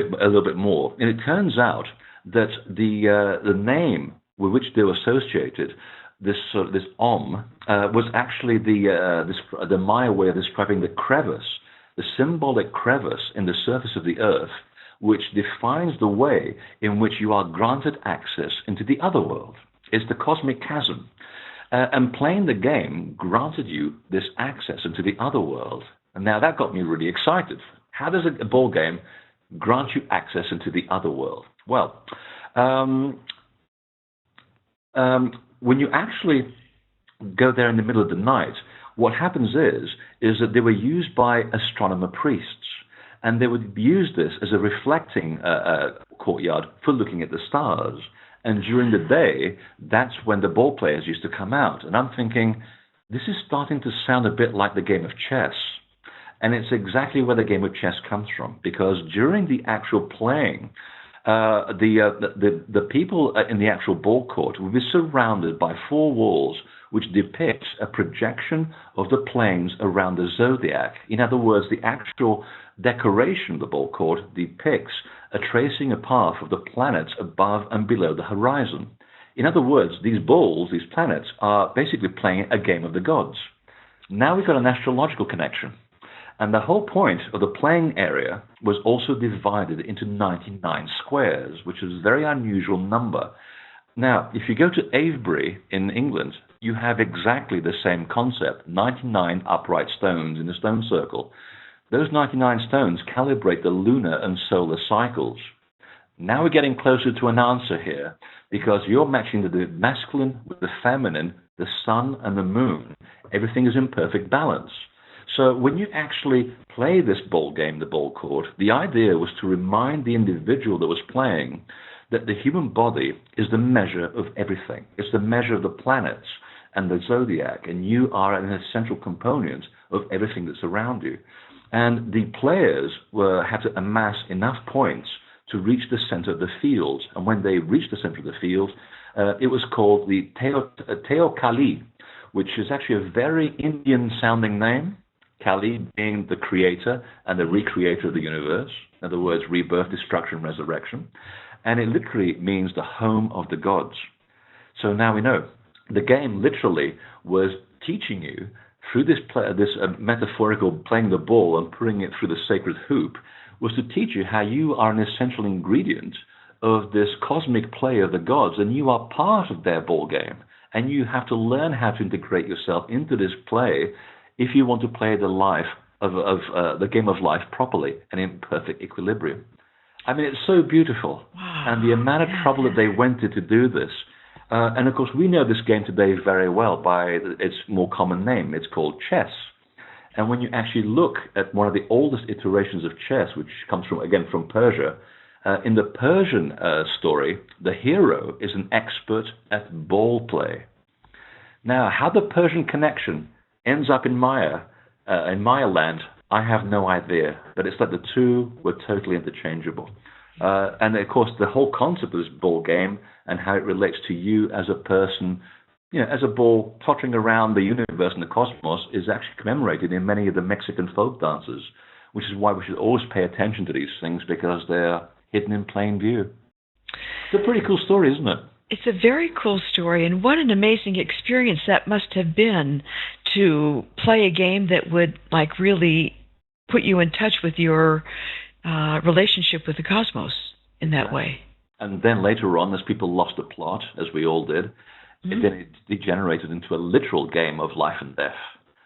bit more, and it turns out that the name with which they were associated, this was actually the Maya way of describing the crevice, the symbolic crevice in the surface of the earth, which defines the way in which you are granted access into the other world. It's the cosmic chasm. And playing the game granted you this access into the other world. And now that got me really excited. How does a ball game grant you access into the other world? Well, when you actually go there in the middle of the night, what happens is that they were used by astronomer priests, and they would use this as a reflecting courtyard for looking at the stars. And during the day, that's when the ball players used to come out. And I'm thinking, this is starting to sound a bit like the game of chess. And it's exactly where the game of chess comes from, because during the actual playing, the people in the actual ball court will be surrounded by 4 walls which depict a projection of the planes around the zodiac. In other words, the actual decoration of the ball court depicts a tracing a path of the planets above and below the horizon. In other words, these balls, these planets, are basically playing a game of the gods. Now we've got an astrological connection. And the whole point of the playing area was also divided into 99 squares, which is a very unusual number. Now, if you go to Avebury in England, you have exactly the same concept, 99 upright stones in a stone circle. Those 99 stones calibrate the lunar and solar cycles. Now we're getting closer to an answer here, because you're matching the masculine with the feminine, the sun and the moon. Everything is in perfect balance. So when you actually play this ball game, the ball court, the idea was to remind the individual that was playing that the human body is the measure of everything. It's the measure of the planets and the zodiac, and you are an essential component of everything that's around you. And the players had to amass enough points to reach the center of the field. And when they reached the center of the field, it was called the Teo Kali, which is actually a very Indian-sounding name. Kali being the creator and the recreator of the universe. In other words, rebirth, destruction, resurrection. And it literally means the home of the gods. So now we know. The game literally was teaching you through this metaphorical playing the ball and putting it through the sacred hoop, was to teach you how you are an essential ingredient of this cosmic play of the gods, and you are part of their ball game. And you have to learn how to integrate yourself into this play if you want to play the life of the game of life properly and in perfect equilibrium. I mean, it's so beautiful. Wow. And the amount of trouble that they went to do this. And of course, we know this game today very well by its more common name. It's called chess. And when you actually look at one of the oldest iterations of chess, which comes from Persia, in the Persian story, the hero is an expert at ball play. Now, how the Persian connection ends up in Maya land, I have no idea. But it's that the two were totally interchangeable. And of course, the whole concept of this ball game and how it relates to you as a person, as a ball tottering around the universe and the cosmos, is actually commemorated in many of the Mexican folk dances, which is why we should always pay attention to these things, because they're hidden in plain view. It's a pretty cool story, isn't it? It's a very cool story, and what an amazing experience that must have been to play a game that would really put you in touch with your relationship with the cosmos in that way. And then later on, as people lost the plot, as we all did, it degenerated into a literal game of life and death.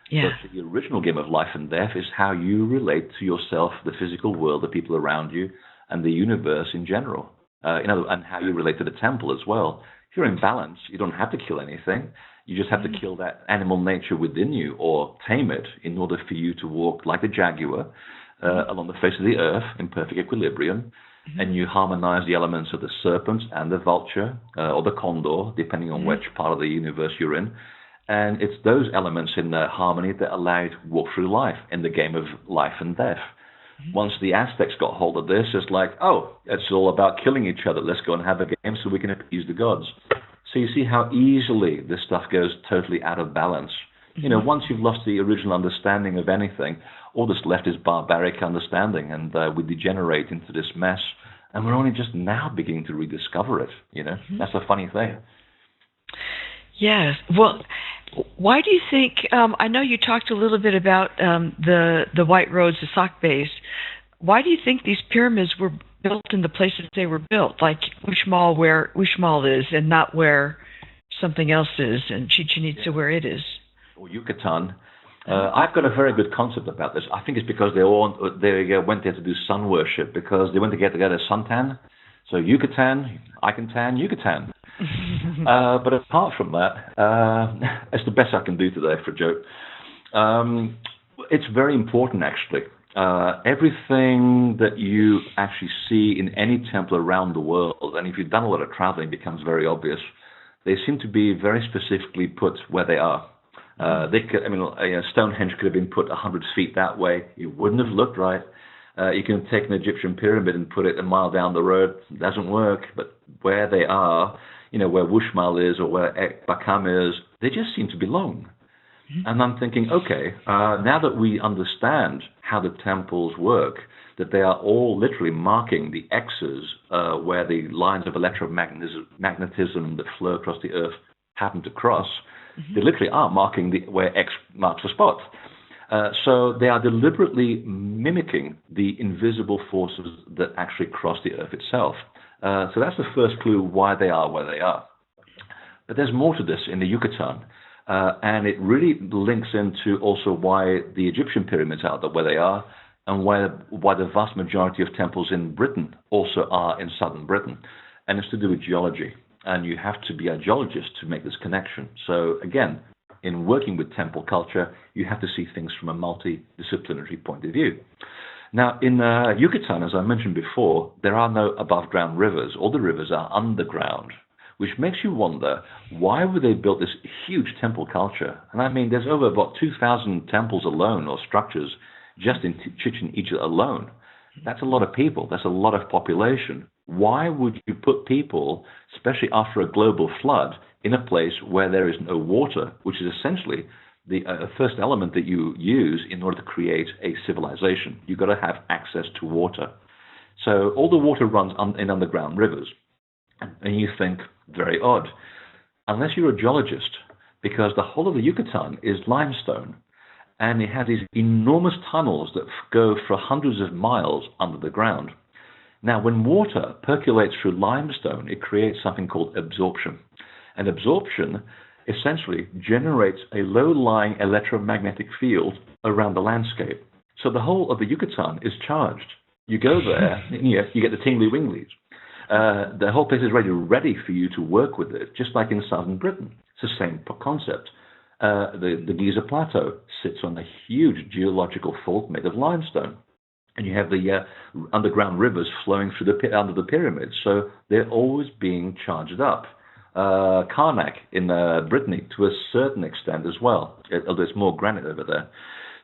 Yeah. But the original game of life and death is how you relate to yourself, the physical world, the people around you, and the universe in general, and how you relate to the temple as well. If you're in balance, you don't have to kill anything. You just have to kill that animal nature within you or tame it in order for you to walk like the jaguar along the face of the earth in perfect equilibrium. And you harmonize the elements of the serpent and the vulture or the condor, depending on which part of the universe you're in. And it's those elements in harmony that allow you to walk through life in the game of life and death. Once the Aztecs got hold of this, it's like, oh, it's all about killing each other. Let's go and have a game so we can appease the gods. So you see how easily this stuff goes totally out of balance. Once you've lost the original understanding of anything, all that's left is barbaric understanding, and we degenerate into this mess. And we're only just now beginning to rediscover it. That's a funny thing. Yes. Well, why do you think, I know you talked a little bit about the White Roads, the Sac base. Why do you think these pyramids were built in the places they were built, like Uxmal, where Uxmal is, and not where something else is, and Chichen Itza where it is? Or Yucatan. I've got a very good concept about this. I think it's because they went there to do sun worship, because they went to get together suntan. So Yucatan, I can tan Yucatan. But apart from that, it's the best I can do today for a joke. It's very important, actually. Everything that you actually see in any temple around the world, and if you've done a lot of traveling, it becomes very obvious. They seem to be very specifically put where they are. Stonehenge could have been put 100 feet that way. It wouldn't have looked right. You can take an Egyptian pyramid and put it a mile down the road. It doesn't work. But where they are, where Uxmal is or where Balam is, they just seem to belong. And I'm thinking, okay, now that we understand how the temples work, that they are all literally marking the X's where the lines of electromagnetism that flow across the earth happen to cross, they literally are marking where X marks the spot. So they are deliberately mimicking the invisible forces that actually cross the earth itself. So that's the first clue why they are where they are. But there's more to this in the Yucatan. And it really links into also why the Egyptian pyramids are where they are, and why the vast majority of temples in Britain also are in southern Britain. And it's to do with geology. And you have to be a geologist to make this connection. So again, in working with temple culture, you have to see things from a multidisciplinary point of view. Now, in Yucatan, as I mentioned before, there are no above-ground rivers. All the rivers are underground, which makes you wonder, why would they build this huge temple culture? And I mean, there's over about 2,000 temples alone, or structures, just in Chichen Itza alone. That's a lot of people. That's a lot of population. Why would you put people, especially after a global flood, in a place where there is no water, which is essentially the first element that you use in order to create a civilization? You've got to have access to water. So all the water runs in underground rivers. And you think, very odd. Unless you're a geologist, because the whole of the Yucatan is limestone, and it has these enormous tunnels that go for hundreds of miles under the ground. Now, when water percolates through limestone, it creates something called absorption. And absorption essentially generates a low-lying electromagnetic field around the landscape. So the whole of the Yucatan is charged. You go there, and you get the tingly-winglies. The whole place is ready for you to work with it, just like in southern Britain. It's the same concept. The Giza Plateau sits on a huge geological fault made of limestone. And you have the underground rivers flowing through under the pyramids, so they're always being charged up. Karnak in Brittany, to a certain extent as well, although there's more granite over there.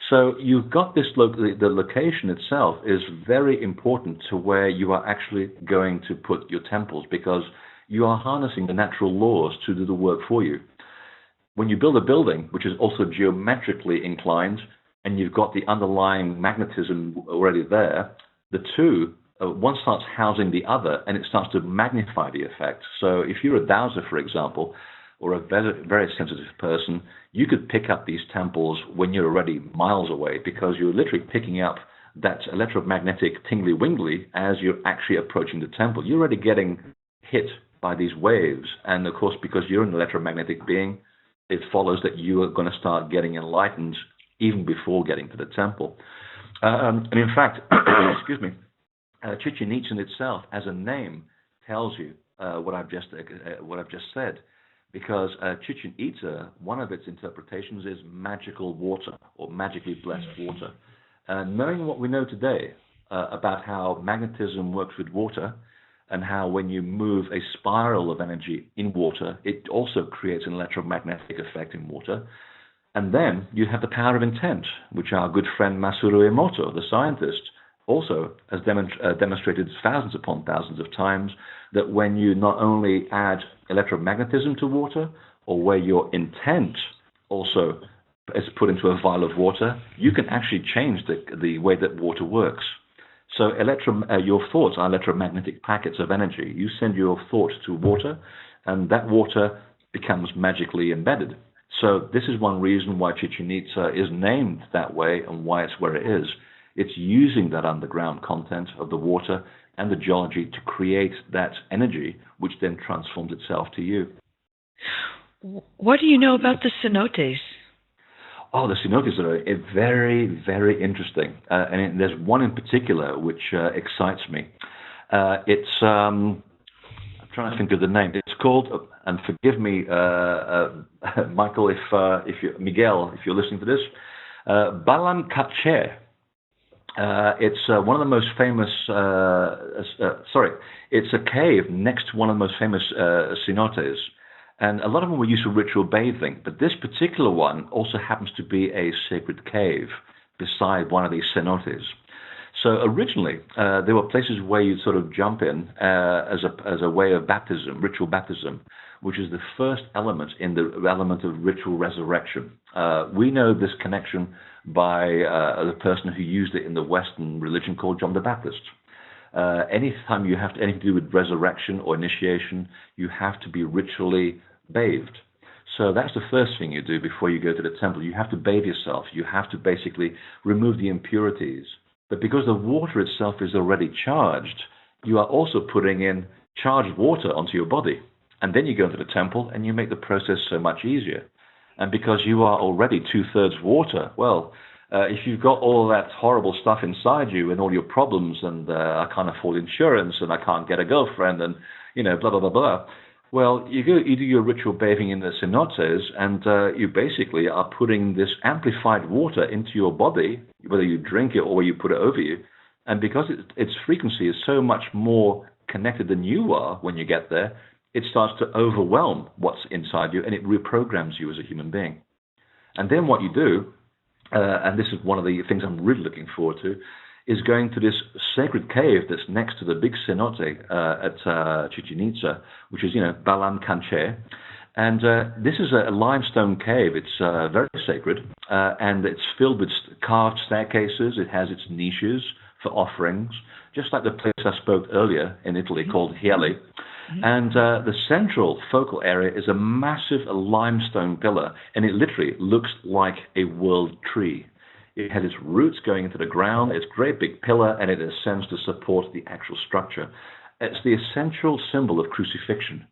So you've got this, the location itself is very important to where you are actually going to put your temples, because you are harnessing the natural laws to do the work for you. When you build a building, which is also geometrically inclined, and you've got the underlying magnetism already there, the two, one starts housing the other, and it starts to magnify the effect. So if you're a dowser, for example, or a very, very sensitive person, you could pick up these temples when you're already miles away, because you're literally picking up that electromagnetic tingly-wingly as you're actually approaching the temple. You're already getting hit by these waves. And of course, because you're an electromagnetic being, it follows that you are going to start getting enlightened even before getting to the temple. And in fact, excuse me, Chichen Itza itself, as a name, tells you what I've just said, because Chichen Itza, one of its interpretations is magical water or magically blessed water. Knowing what we know today about how magnetism works with water, and how when you move a spiral of energy in water, it also creates an electromagnetic effect in water. And then you have the power of intent, which our good friend Masaru Emoto, the scientist, also has demonstrated thousands upon thousands of times that when you not only add electromagnetism to water, or where your intent also is put into a vial of water, you can actually change the way that water works. So your thoughts are electromagnetic packets of energy. You send your thought to water, and that water becomes magically embedded. So this is one reason why Chichen Itza is named that way and why it's where it is. It's using that underground content of the water and the geology to create that energy, which then transforms itself to you. What do you know about the cenotes? Oh, the cenotes are very, very interesting. And there's one in particular which excites me. I'm trying to think of the name. It's called, and forgive me, Michael, Miguel, if you're listening to this, Balam Kache. It's one of the most famous, it's a cave next to one of the most famous cenotes. And a lot of them were used for ritual bathing, but this particular one also happens to be a sacred cave beside one of these cenotes. So originally, there were places where you'd sort of jump in as a way of baptism, ritual baptism, which is the first element in the element of ritual resurrection. We know this connection by the person who used it in the Western religion called John the Baptist. Anytime you have anything to do with resurrection or initiation, you have to be ritually bathed. So that's the first thing you do before you go to the temple. You have to bathe yourself. You have to basically remove the impurities. But because the water itself is already charged, you are also putting in charged water onto your body. And then you go into the temple and you make the process so much easier. And because you are already 2/3 water, well, if you've got all that horrible stuff inside you and all your problems and I can't afford insurance and I can't get a girlfriend and, blah, blah, blah, blah. Well, you do your ritual bathing in the cenotes and you basically are putting this amplified water into your body, whether you drink it or you put it over you. And because its frequency is so much more connected than you are when you get there, it starts to overwhelm what's inside you and it reprograms you as a human being. And then what you do, and this is one of the things I'm really looking forward to, is going to this sacred cave that's next to the big cenote at Chichen Itza, which is, Balam Kanche. And this is a limestone cave. It's very sacred, and it's filled with carved staircases. It has its niches for offerings, just like the place I spoke earlier in Italy called Hieli. And the central focal area is a massive limestone pillar, and it literally looks like a world tree. It has its roots going into the ground, it's a great big pillar, and it ascends to support the actual structure. It's the essential symbol of crucifixion,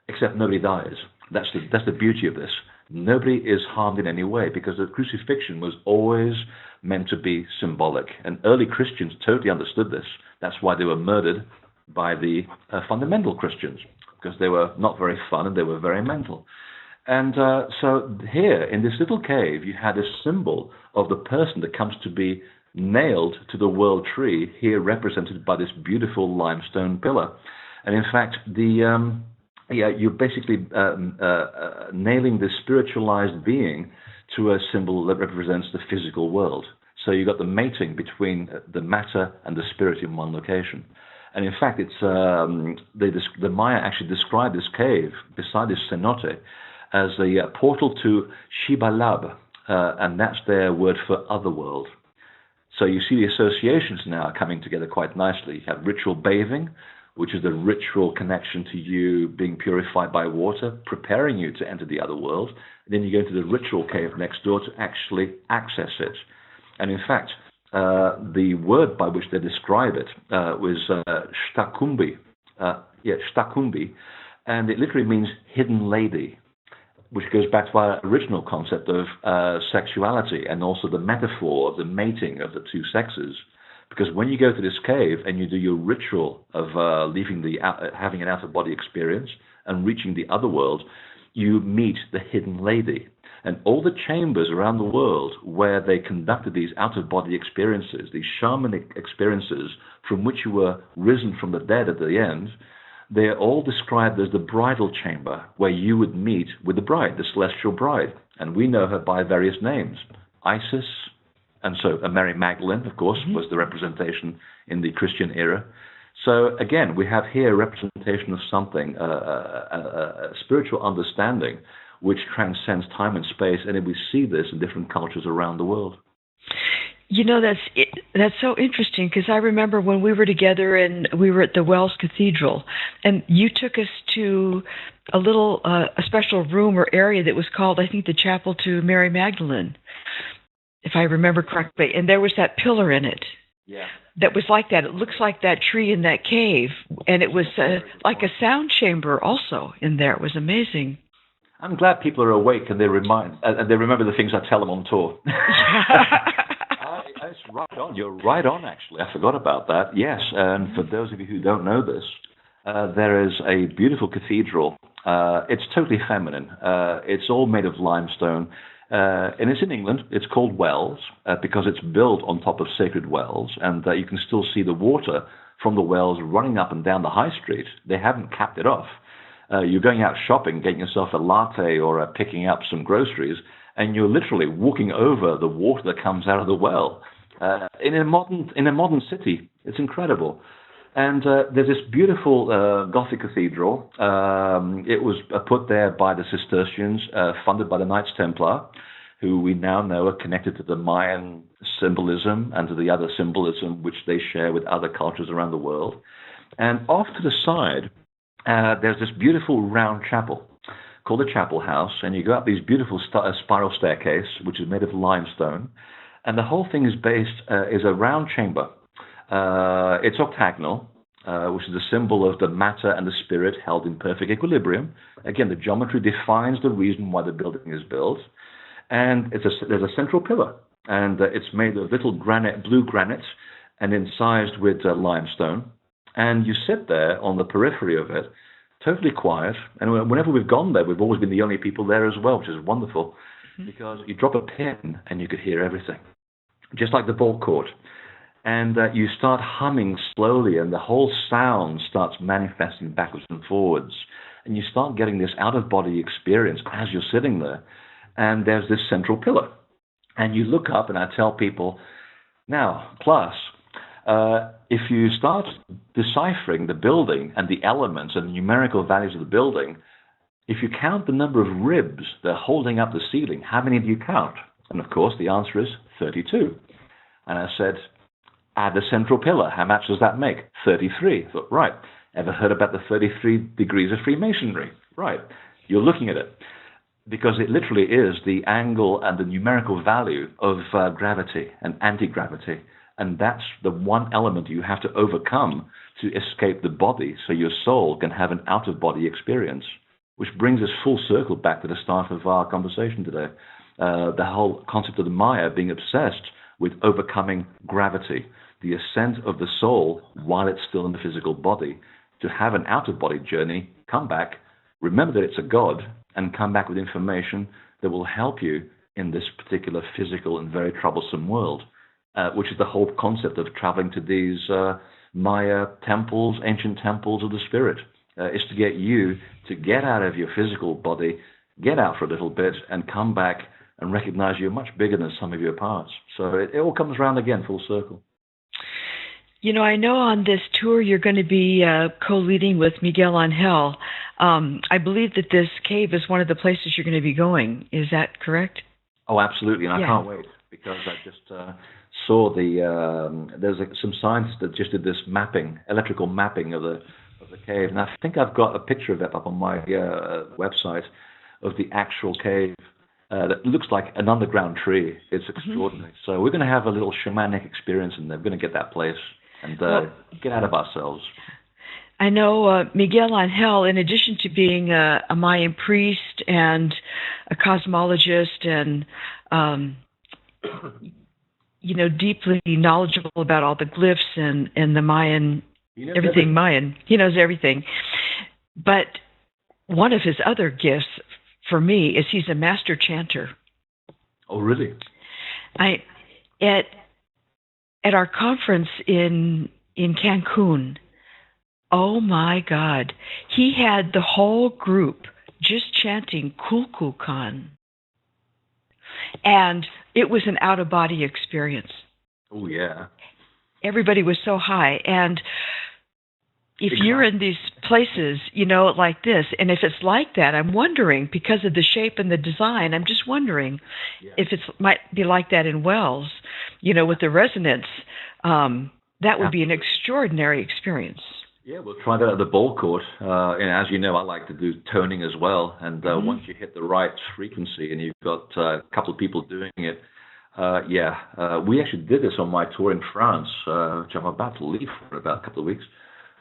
except nobody dies. That's the beauty of this. Nobody is harmed in any way, because the crucifixion was always meant to be symbolic. And early Christians totally understood this. That's why they were murdered by the fundamental Christians, because they were not very fun and they were very mental. And so here, in this little cave, you had a symbol of the person that comes to be nailed to the world tree, here represented by this beautiful limestone pillar. And in fact, you're basically nailing the spiritualized being to a symbol that represents the physical world. So you've got the mating between the matter and the spirit in one location. And in fact, it's the Maya actually described this cave beside this cenote as a portal to Shibalab, and that's their word for otherworld. So you see the associations now coming together quite nicely. You have ritual bathing, which is the ritual connection to you being purified by water, preparing you to enter the other world. And then you go into the ritual cave next door to actually access it. And in fact, the word by which they describe it was shtakumbi, shtakumbi, and it literally means hidden lady, which goes back to our original concept of sexuality and also the metaphor of the mating of the two sexes, Because when you go to this cave and you do your ritual of having an out-of-body experience and reaching the other world, you meet the hidden lady. And all the chambers around the world where they conducted these out-of-body experiences, these shamanic experiences from which you were risen from the dead at the end, they're all described as the bridal chamber, where you would meet with the bride, the celestial bride. And we know her by various names. Isis, and so Mary Magdalene, of course, was the representation in the Christian era. So again, we have here a representation of something, a spiritual understanding which transcends time and space, and we see this in different cultures around the world. You know, that's so interesting, because I remember when we were together and we were at the Wells Cathedral, and you took us to a little a special room or area that was called, I think, the Chapel to Mary Magdalene, if I remember correctly, and there was that pillar in it. Yeah. That was like that. It looks like that tree in that cave, and it was like a sound chamber also in there. It was amazing. I'm glad people are awake and they remember the things I tell them on tour. It's right on. You're right on, actually. I forgot about that. Yes, and for those of you who don't know this, there is a beautiful cathedral. It's totally feminine. It's all made of limestone. And it's in England. It's called Wells because it's built on top of sacred wells, and you can still see the water from the wells running up and down the high street. They haven't capped it off. You're going out shopping, getting yourself a latte or picking up some groceries, and you're literally walking over the water that comes out of the well. In a modern city, it's incredible. And there's this beautiful Gothic cathedral. It was put there by the Cistercians, funded by the Knights Templar, who we now know are connected to the Mayan symbolism and to the other symbolism which they share with other cultures around the world. And off to the side, there's this beautiful round chapel called the Chapel House, and you go up these beautiful spiral staircase, which is made of limestone, and the whole thing is a round chamber. It's octagonal, which is a symbol of the matter and the spirit held in perfect equilibrium. Again, the geometry defines the reason why the building is built. And there's a central pillar, and it's made of little blue granite, and incised with limestone. And you sit there on the periphery of it, totally quiet. And whenever we've gone there, we've always been the only people there as well, which is wonderful, because you drop a pin and you could hear everything, just like the ball court. And you start humming slowly, and the whole sound starts manifesting backwards and forwards. And you start getting this out-of-body experience as you're sitting there. And there's this central pillar. And you look up, and I tell people, now, class, if you start deciphering the building and the elements and the numerical values of the building, if you count the number of ribs that are holding up the ceiling, how many do you count? And, of course, the answer is 32. And I said, add the central pillar. How much does that make? 33. I thought, right. Ever heard about the 33 degrees of Freemasonry? Right. You're looking at it. Because it literally is the angle and the numerical value of gravity and anti-gravity. And that's the one element you have to overcome to escape the body so your soul can have an out-of-body experience. Which brings us full circle back to the start of our conversation today. The whole concept of the Maya being obsessed with overcoming gravity, the ascent of the soul while it's still in the physical body, to have an out-of-body journey, come back, remember that it's a God, and come back with information that will help you in this particular physical and very troublesome world, which is the whole concept of traveling to these Maya temples, ancient temples of the spirit, is to get you to get out of your physical body, get out for a little bit, and come back and recognize you're much bigger than some of your parts. So it all comes around again, full circle. You know, I know on this tour you're going to be co-leading with Miguel Angel. I believe that this cave is one of the places you're going to be going. Is that correct? Oh, absolutely, and I can't wait, because I just saw there's some scientists that just did this electrical mapping of the cave, and I think I've got a picture of it up on my website of the actual cave. That looks like an underground tree. It's extraordinary. So we're going to have a little shamanic experience in there. We're going to get that place and get out of ourselves. I know Miguel Angel, in addition to being a Mayan priest and a cosmologist, and deeply knowledgeable about all the glyphs and the Mayan, everything Mayan. He knows everything. But one of his other gifts for me is he's a master chanter. Oh, really? At our conference in Cancun, oh my God, he had the whole group just chanting Kulkulkan. And it was an out-of-body experience. Oh, yeah. Everybody was so high. And if you're in these places, like this, and if it's like that, I'm wondering, because of the shape and the design, I'm just wondering if it might be like that in Wells, with the resonance. That would be an extraordinary experience. Yeah, we'll try that at the ball court. And as you know, I like to do toning as well. And once you hit the right frequency and you've got a couple of people doing it, we actually did this on my tour in France, which I'm about to leave for in about a couple of weeks.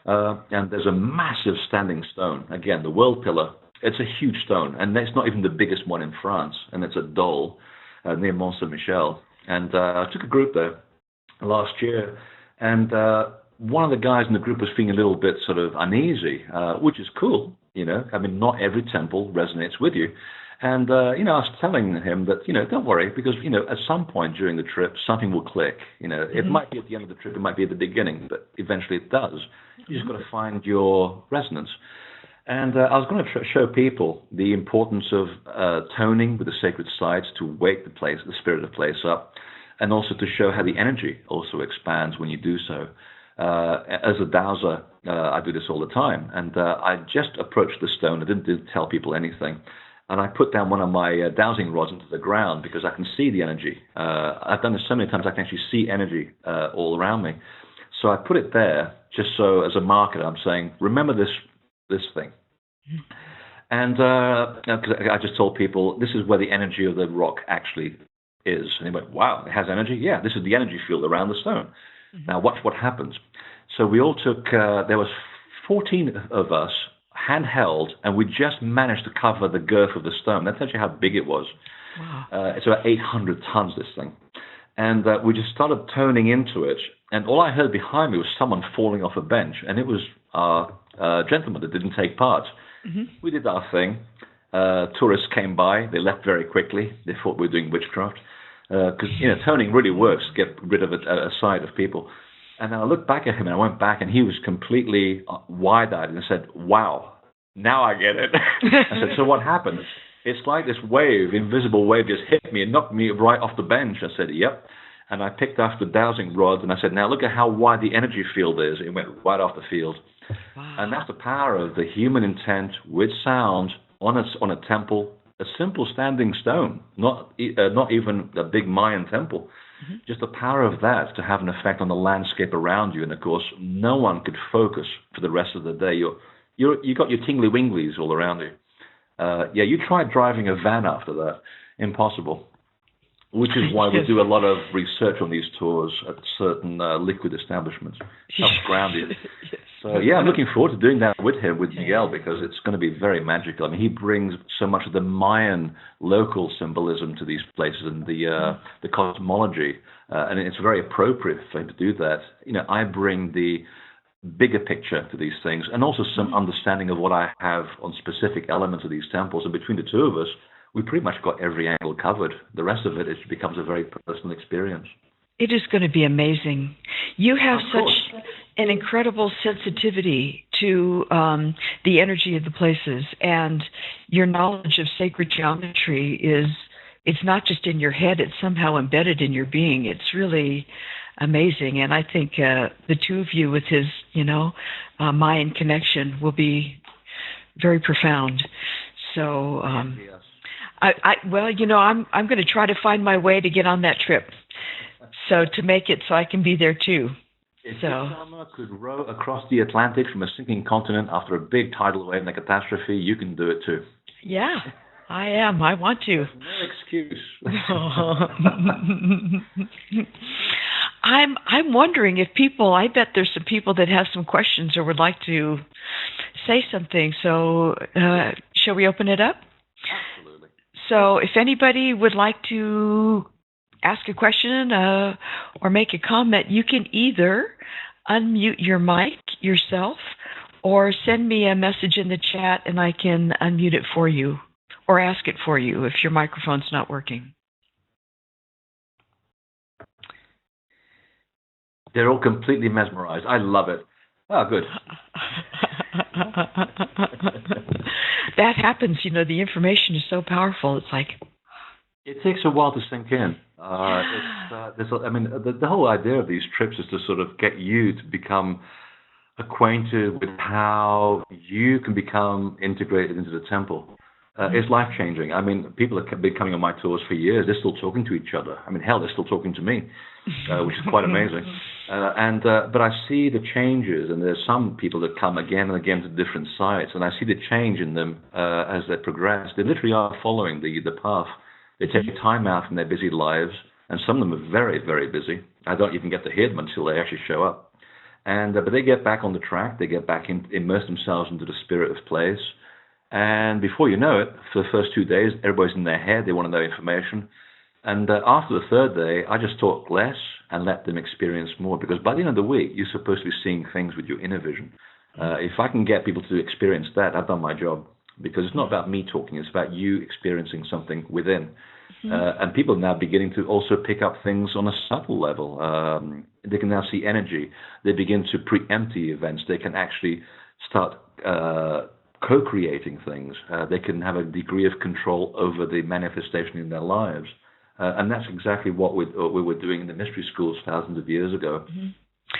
And there's a massive standing stone. Again, the world pillar. It's a huge stone, and it's not even the biggest one in France. And it's a Dole near Mont Saint-Michel. And I took a group there last year, and one of the guys in the group was feeling a little bit sort of uneasy, which is cool. I mean, not every temple resonates with you. And, I was telling him that, don't worry, because, at some point during the trip, something will click. It might be at the end of the trip, it might be at the beginning, but eventually it does. You just got to find your resonance. And I was going to show people the importance of toning with the sacred sites to wake the spirit of the place up, and also to show how the energy also expands when you do so. As a dowser, I do this all the time. And I just approached the stone. I didn't tell people anything. And I put down one of my dowsing rods into the ground because I can see the energy. I've done this so many times I can actually see energy all around me. So I put it there just so as a marker I'm saying, remember this thing. And I just told people, this is where the energy of the rock actually is. And they went, wow, it has energy? Yeah, this is the energy field around the stone. Now watch what happens. So we all took, there was 14 of us, handheld, and we just managed to cover the girth of the stone. That tells you how big it was. Wow. It's about 800 tons, this thing. And we just started toning into it, and all I heard behind me was someone falling off a bench, and it was a gentleman that didn't take part. We did our thing. Tourists came by. They left very quickly. They thought we were doing witchcraft. Because, toning really works to get rid of a side of people. And I looked back at him, and I went back, and he was completely wide-eyed, and I said, wow, now I get it. I said, so what happened? It's like this wave, invisible wave, just hit me and knocked me right off the bench. I said, yep. And I picked up the dowsing rod, and I said, now look at how wide the energy field is. It went right off the field. Wow. And that's the power of the human intent with sound on a temple, a simple standing stone, not even a big Mayan temple. Just the power of that to have an effect on the landscape around you. And of course, no one could focus for the rest of the day. You got your tingly winglies all around you. You tried driving a van after that. Impossible. Which is why we do a lot of research on these tours at certain liquid establishments. Helps ground you. So I'm looking forward to doing that with him, with Miguel, because it's going to be very magical. I mean, he brings so much of the Mayan local symbolism to these places and the cosmology, and it's very appropriate for him to do that. I bring the bigger picture to these things, and also some understanding of what I have on specific elements of these temples. And between the two of us, we pretty much got every angle covered. The rest of it becomes a very personal experience. It is going to be amazing. You have such an incredible sensitivity to the energy of the places, and your knowledge of sacred geometry it's not just in your head, it's somehow embedded in your being. It's really amazing. And I think the two of you with his, Mayan connection will be very profound. So, Yes. I'm going to try to find my way to get on that trip. So to make it so I can be there too. If Uxmal could row across the Atlantic from a sinking continent after a big tidal wave and a catastrophe, you can do it too. Yeah, I am. I want to. There's no excuse. I'm wondering if I bet there's some people that have some questions or would like to say something. So shall we open it up? Absolutely. So if anybody would like to ask a question or make a comment, you can either unmute your mic yourself or send me a message in the chat and I can unmute it for you or ask it for you if your microphone's not working. They're all completely mesmerized. I love it. Oh, good. That happens, the information is so powerful. It's like... It takes a while to sink in. The whole idea of these trips is to sort of get you to become acquainted with how you can become integrated into the temple. It's life-changing. I mean, people have been coming on my tours for years. They're still talking to each other. I mean, hell, they're still talking to me, which is quite amazing. But I see the changes, and there's some people that come again and again to different sites, and I see the change in them as they progress. They literally are following the path. They take time out from their busy lives, and some of them are very, very busy. I don't even get to hear them until they actually show up. But they get back on the track. They get back immerse themselves into the spirit of place. And before you know it, for the first 2 days, everybody's in their head. They want to know information. And after the third day, I just talk less and let them experience more. Because by the end of the week, you're supposed to be seeing things with your inner vision. If I can get people to experience that, I've done my job. Because it's not about me talking. It's about you experiencing something within. And people are now beginning to also pick up things on a subtle level. They can now see energy. They begin to preempt the events. They can actually start co-creating things. They can have a degree of control over the manifestation in their lives. And that's exactly what we were doing in the mystery schools thousands of years ago.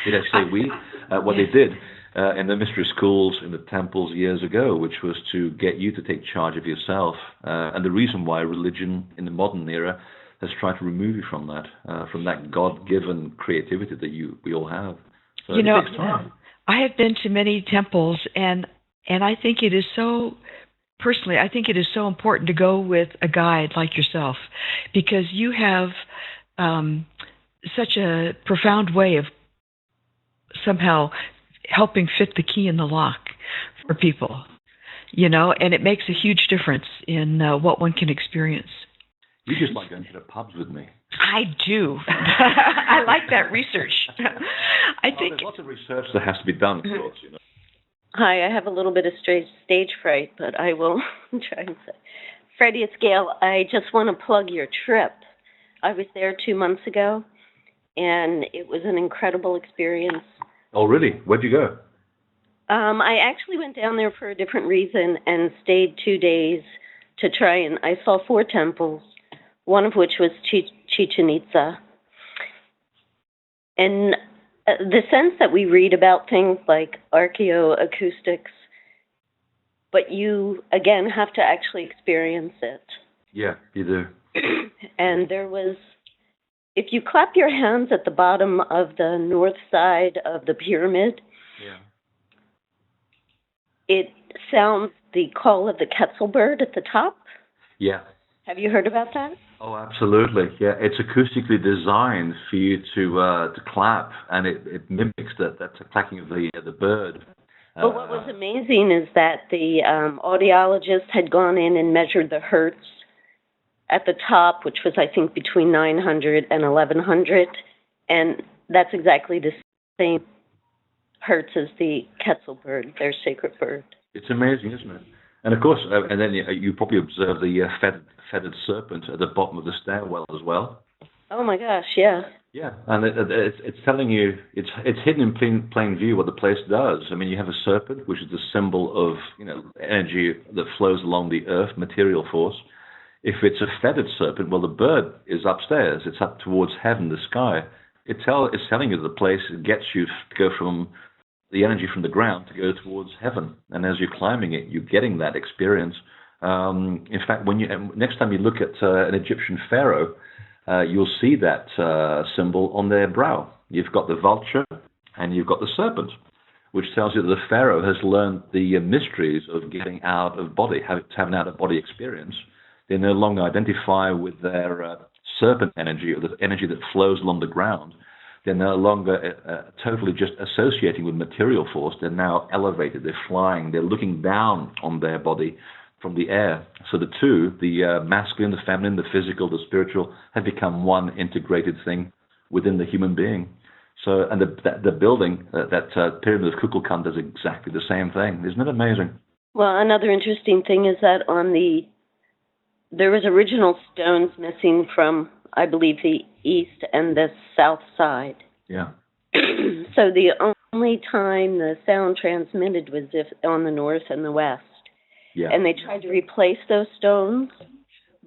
Did I say we? What they did in the mystery schools, in the temples years ago, which was to get you to take charge of yourself. And the reason why religion in the modern era has tried to remove you from that God-given creativity that we all have. So it takes time. I have been to many temples, and I think it is so, personally, I think it is so important to go with a guide like yourself, because you have such a profound way of somehow helping fit the key in the lock for people, and it makes a huge difference in what one can experience. You just like going to the pubs with me. I do. I like that research. I think there's lots of research that has to be done, of course, Hi, I have a little bit of stage fright, but I will try and say. Freddy, it's Gail. I just want to plug your trip. I was there 2 months ago, and it was an incredible experience. Oh, really? Where'd you go? I actually went down there for a different reason and stayed 2 days to try, and I saw 4 temples, one of which was Chichen Itza. And the sense that we read about things like archaeoacoustics, but you, again, have to actually experience it. Yeah, you do. And there was, if you clap your hands at the bottom of the north side of the pyramid, it sounds the call of the Quetzal bird at the top. Yeah. Have you heard about that? Oh, absolutely. Yeah, it's acoustically designed for you to clap, and it mimics that clacking of the bird. But what was amazing is that the audiologist had gone in and measured the hertz at the top, which was, I think, between 900 and 1100, and that's exactly the same hertz as the Quetzal bird, their sacred bird. It's amazing, isn't it? And of course, and then you probably observe the feathered serpent at the bottom of the stairwell as well. Oh my gosh, yeah. Yeah, and it's telling you, it's hidden in plain view what the place does. I mean, you have a serpent, which is the symbol of energy that flows along the earth, material force. If it's a feathered serpent, well, the bird is upstairs. It's up towards heaven, the sky. It's telling you that the place gets you to go from the energy from the ground to go towards heaven. And as you're climbing it, you're getting that experience. In fact, next time you look at an Egyptian pharaoh, you'll see that symbol on their brow. You've got the vulture and you've got the serpent, which tells you that the pharaoh has learned the mysteries of getting out of body, having an out-of-body experience. They no longer identify with their serpent energy, or the energy that flows along the ground. They're no longer totally just associating with material force. They're now elevated. They're flying. They're looking down on their body from the air. So the two, the masculine, the feminine, the physical, the spiritual, have become one integrated thing within the human being. So, and the building, that pyramid of Kukulkan does exactly the same thing. Isn't it amazing? Well, another interesting thing is that there was original stones missing from, I believe, the east and the south side. Yeah. So the only time the sound transmitted was if on the north and the west. Yeah. And they tried to replace those stones,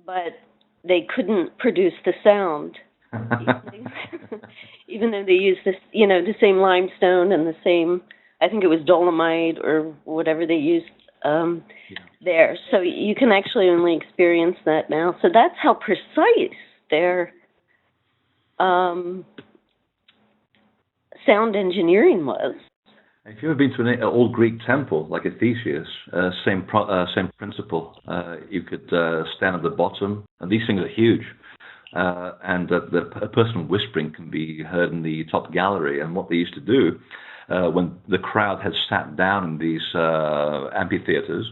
but they couldn't produce the sound. Even though they used this, the same limestone and the same, I think it was dolomite or whatever they used there. So you can actually only experience that now. So that's how precise their sound engineering was. If you've ever been to an old Greek temple like Theseus, same principle. You could stand at the bottom, and these things are huge. And a person whispering can be heard in the top gallery. And what they used to do when the crowd had sat down in these amphitheaters,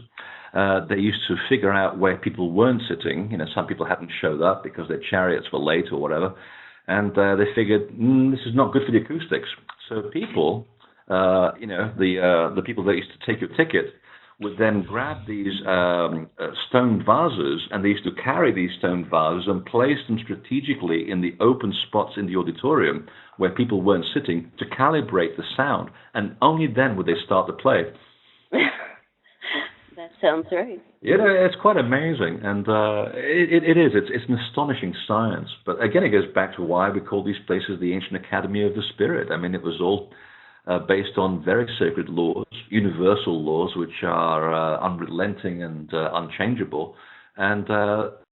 they used to figure out where people weren't sitting. Some people hadn't showed up because their chariots were late or whatever. And they figured, this is not good for the acoustics. So people, the people that used to take your ticket would then grab these stone vases, and they used to carry these stone vases and place them strategically in the open spots in the auditorium where people weren't sitting to calibrate the sound, and only then would they start to play. That sounds right. It's quite amazing, and it is. It's an astonishing science. But again, it goes back to why we call these places the ancient academy of the spirit. I mean, it was all based on very sacred laws, universal laws, which are unrelenting and unchangeable. And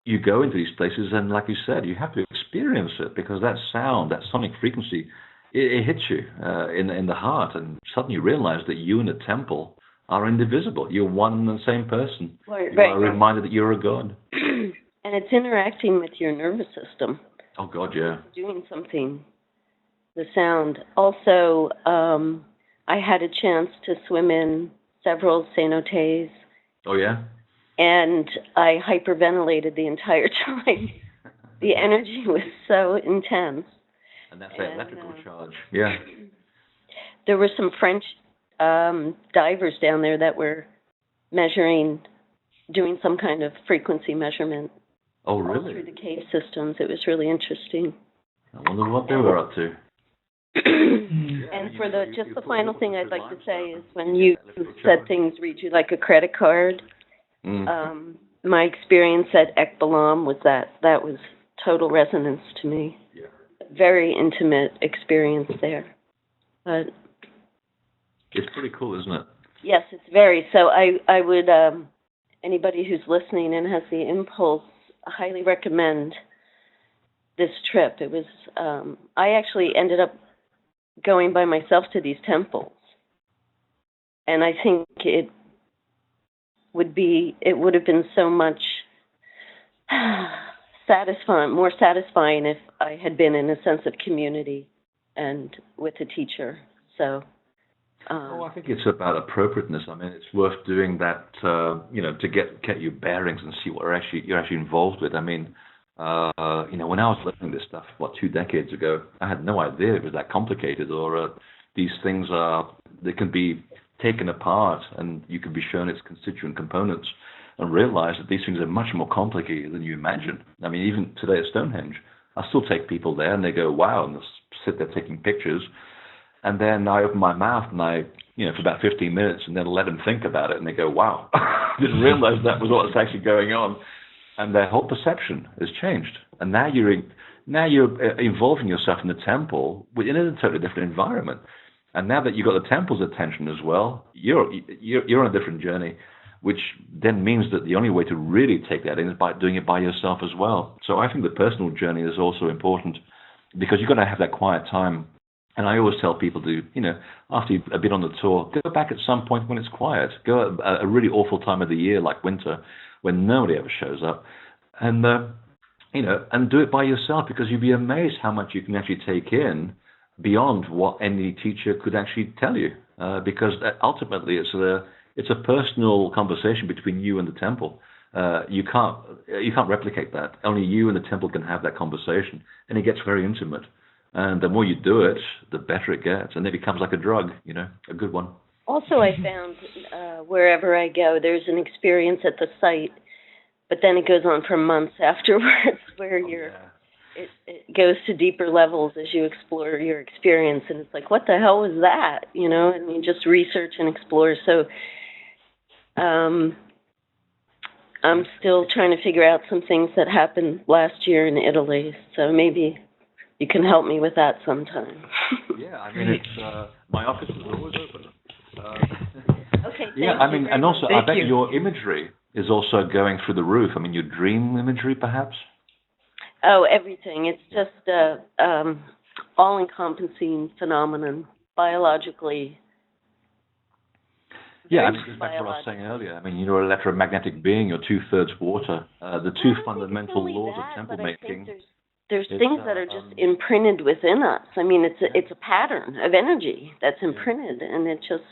you go into these places, and like you said, you have to experience it, because that sound, that sonic frequency, it hits you in the heart, and suddenly you realize that you and the temple are indivisible. You're one and the same person. Right, you are reminded that you're a god. And it's interacting with your nervous system. Oh, God, yeah. Doing something. The sound. Also, I had a chance to swim in several cenotes. Oh, yeah? And I hyperventilated the entire time. The energy was so intense. And that's the electrical charge. Yeah. There were some French divers down there that were doing some kind of frequency measurement. Oh, really? All through the cave systems. It was really interesting. I wonder what they were up to. And for the final thing I'd like to say is, when you said things read you like a credit card, my experience at Balam was that was total resonance to me. Yeah. Very intimate experience there. But it's pretty cool, isn't it? Yes, it's very. So I would, anybody who's listening and has the impulse, I highly recommend this trip. It was, I actually ended up going by myself to these temples. And I think it would have been so much more satisfying if I had been in a sense of community and with a teacher. So. I think it's about appropriateness. I mean, it's worth doing that, to get your bearings and see what you're actually involved with. I mean, when I was learning this stuff, 2 decades ago, I had no idea it was that complicated, or these things they can be taken apart and you can be shown its constituent components and realize that these things are much more complicated than you imagine. I mean, even today at Stonehenge, I still take people there and they go, wow, and they sit there taking pictures. And then I open my mouth and for about 15 minutes, and then let them think about it, and they go, wow, didn't realize that was what was actually going on. And their whole perception has changed. And now you're involving yourself in the temple within a totally different environment. And now that you've got the temple's attention as well, you're on a different journey, which then means that the only way to really take that in is by doing it by yourself as well. So I think the personal journey is also important, because you've got to have that quiet time. And I always tell people to, after you've been on the tour, go back at some point when it's quiet. Go at a really awful time of the year, like winter, when nobody ever shows up. And, and do it by yourself, because you'd be amazed how much you can actually take in beyond what any teacher could actually tell you. Because ultimately it's It's a personal conversation between you and the temple. You can't replicate that. Only you and the temple can have that conversation, and it gets very intimate. And the more you do it, the better it gets, and it becomes like a drug, a good one. Also, I found wherever I go, there's an experience at the site, but then it goes on for months afterwards, where it goes to deeper levels as you explore your experience, and it's like, what the hell was that? And you just research and explore. So I'm still trying to figure out some things that happened last year in Italy, so maybe you can help me with that sometime. Yeah, I mean, it's my office is always open. Okay, and also, I bet your imagery is also going through the roof. I mean, your dream imagery, perhaps? Oh, everything. It's just a all-encompassing phenomenon, biologically. Yeah, I mean, goes back to what I was saying earlier. I mean, you're an electromagnetic being, you're two-thirds water. The two fundamental laws of temple making. There's things that are just imprinted within us. I mean, it's a pattern of energy that's imprinted, and it just,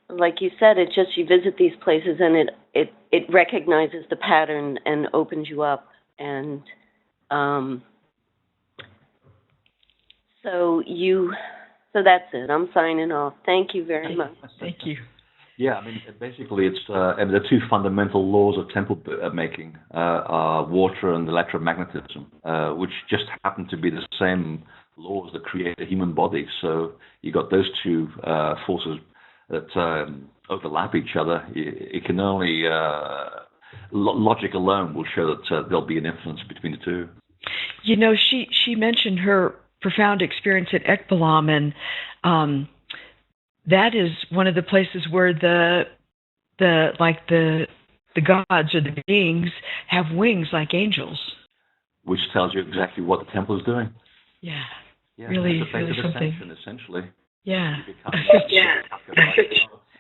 like you said, you visit these places and it recognizes the pattern and opens you up, and so that's it. I'm signing off. Thank you very much. Thank you. Yeah, I mean, basically, it's the two fundamental laws of temple making are water and electromagnetism, which just happen to be the same laws that create a human body. So you got those two forces that overlap each other. It can only logic alone will show that there'll be an influence between the two. She mentioned her profound experience at Balam, and that is one of the places where the gods or the beings have wings like angels. Which tells you exactly what the temple is doing. Yeah really something. Essentially. Yeah.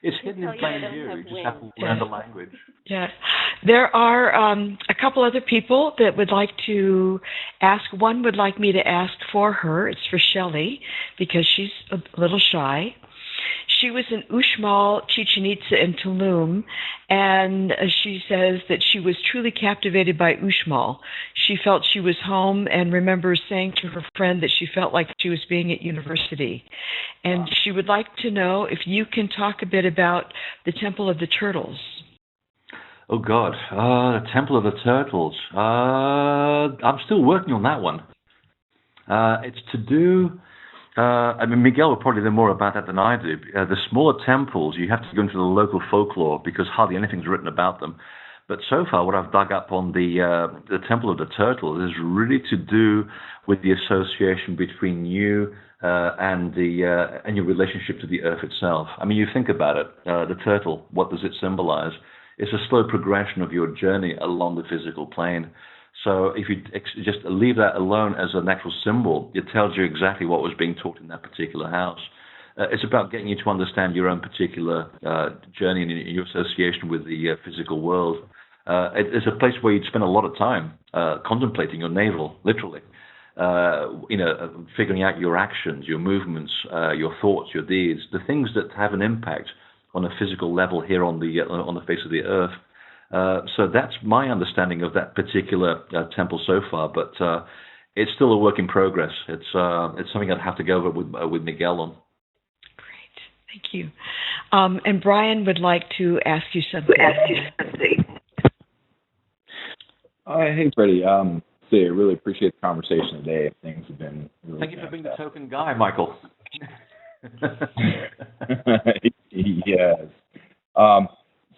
It's hidden in plain view. You just have to learn the language. Yeah. There are a couple other people that would like to ask. One would like me to ask for her. It's for Shelley, because she's a little shy. She was in Uxmal, Chichen Itza, and Tulum, and she says that she was truly captivated by Uxmal. She felt she was home and remembers saying to her friend that she felt like she was being at university. And she would like to know if you can talk a bit about the Temple of the Turtles. Oh, God. The Temple of the Turtles. I'm still working on that one. It's to do... Miguel will probably know more about that than I do. The smaller temples, you have to go into the local folklore because hardly anything's written about them. But so far, what I've dug up on the Temple of the Turtle is really to do with the association between you and your relationship to the Earth itself. I mean, you think about it. The turtle, what does it symbolize? It's a slow progression of your journey along the physical plane. So if you just leave that alone as an actual symbol, it tells you exactly what was being taught in that particular house. It's about getting you to understand your own particular journey and your association with the physical world. It's a place where you'd spend a lot of time contemplating your navel, literally. Figuring out your actions, your movements, your thoughts, your deeds, the things that have an impact on a physical level here on the face of the Earth. So that's my understanding of that particular temple so far, but it's still a work in progress. It's something I'd have to go over with Miguel on. Great, thank you. And Brian would like to ask you something. Hey, Freddie. I really appreciate the conversation today. Things have been really Thank you for being the token guy, Michael. Yes.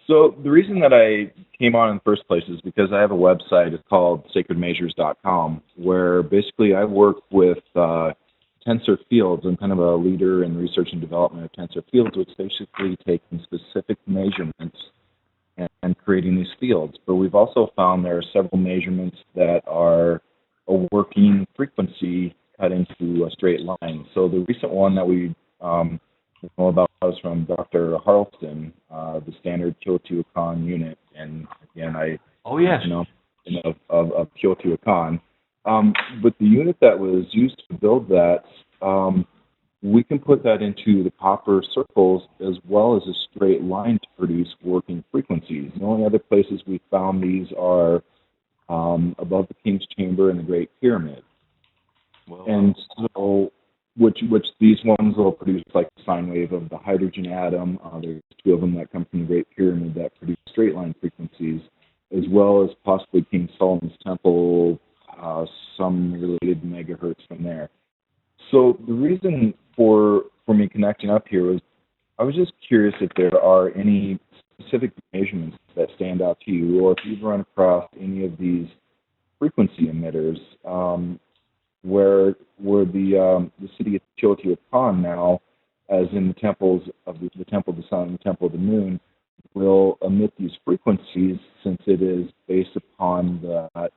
So the reason that I came on in the first place is because I have a website. It's called sacredmeasures.com, where basically I work with tensor fields. I'm kind of a leader in research and development of tensor fields, which basically taking specific measurements and creating these fields. But we've also found there are several measurements that are a working frequency cut into a straight line. So the recent one that we know about was from Dr. Harleston, the standard Teotihuacan unit, and again, of Teotihuacan. But the unit that was used to build that we can put that into the copper circles as well as a straight line to produce working frequencies. The only other places we found these are above the King's Chamber and the Great Pyramid. Well, and so, which these ones will produce like the sine wave of the hydrogen atom. There's two of them that come from the Great Pyramid that produce straight line frequencies, as well as possibly King Solomon's Temple, some related megahertz from there. So the reason for me connecting up here was I was just curious if there are any specific measurements that stand out to you, or if you've run across any of these frequency emitters where the city of Teotihuacan now, as in the temples of the Temple of the Sun and the Temple of the Moon, will emit these frequencies since it is based upon the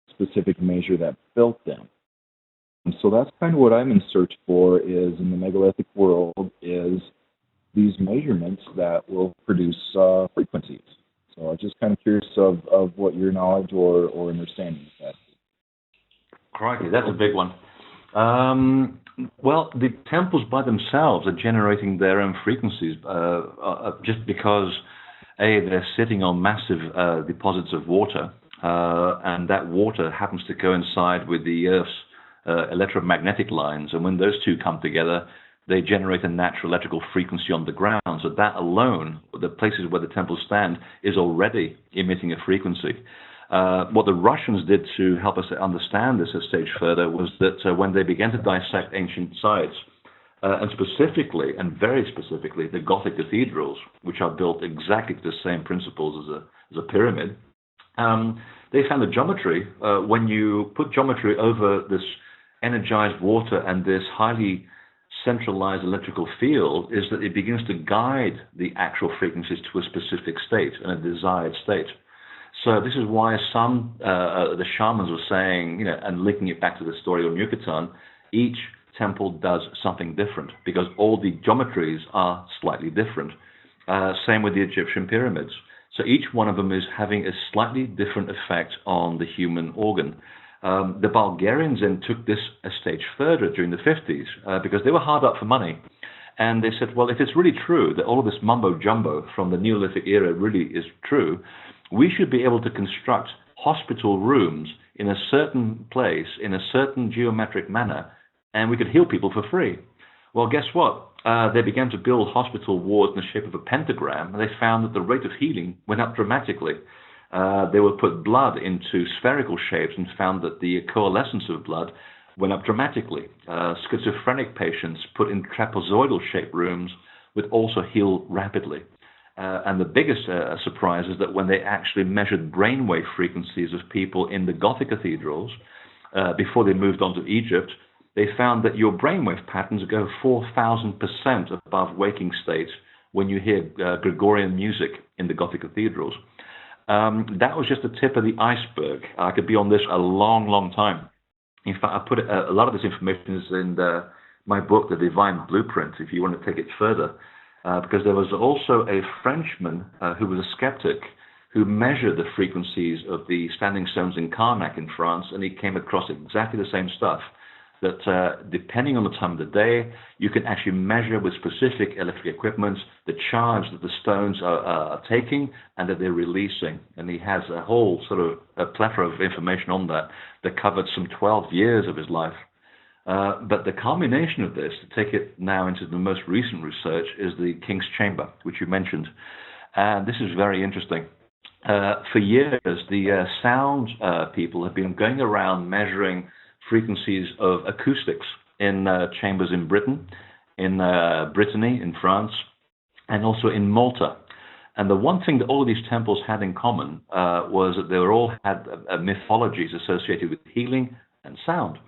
specific measure that built them. And so that's kind of what I'm in search for, is in the megalithic world, is these measurements that will produce frequencies. So I'm just kind of curious of what your knowledge or understanding is that. Crikey, that's a big one. Well, the temples by themselves are generating their own frequencies just because, A, they're sitting on massive deposits of water, and that water happens to coincide with the Earth's electromagnetic lines, and when those two come together, they generate a natural electrical frequency on the ground. So that alone, the places where the temples stand, is already emitting a frequency. What the Russians did to help us understand this a stage further was that when they began to dissect ancient sites, and specifically, and very specifically, the Gothic cathedrals, which are built exactly to the same principles as a pyramid, they found the geometry, when you put geometry over this energized water and this highly centralized electrical field, is that it begins to guide the actual frequencies to a specific state and a desired state. So this is why some, the shamans were saying, and linking it back to the story of Yucatan, each temple does something different because all the geometries are slightly different. Same with the Egyptian pyramids. So each one of them is having a slightly different effect on the human organ. The Bulgarians then took this a stage further during the 50s because they were hard up for money. And they said, well, if it's really true that all of this mumbo-jumbo from the Neolithic era really is true, we should be able to construct hospital rooms in a certain place, in a certain geometric manner, and we could heal people for free. Well, guess what? They began to build hospital wards in the shape of a pentagram, and they found that the rate of healing went up dramatically. They would put blood into spherical shapes and found that the coalescence of blood went up dramatically. Schizophrenic patients put in trapezoidal-shaped rooms would also heal rapidly. And the biggest surprise is that when they actually measured brainwave frequencies of people in the Gothic cathedrals, before they moved on to Egypt, they found that your brainwave patterns go 4,000% above waking states when you hear Gregorian music in the Gothic cathedrals. That was just the tip of the iceberg. I could be on this a long, long time. In fact, I put a lot of this information is in my book, The Divine Blueprint, if you want to take it further. Because there was also a Frenchman who was a skeptic who measured the frequencies of the standing stones in Karnak in France, and he came across exactly the same stuff, that depending on the time of the day, you can actually measure with specific electric equipment the charge that the stones are taking and that they're releasing. And he has a whole sort of a plethora of information on that covered some 12 years of his life. But the culmination of this, to take it now into the most recent research, is the King's Chamber, which you mentioned. And this is very interesting. For years, the sound people have been going around measuring frequencies of acoustics in chambers in Britain, in Brittany, in France, and also in Malta. And the one thing that all of these temples had in common was that they all had mythologies associated with healing and sound.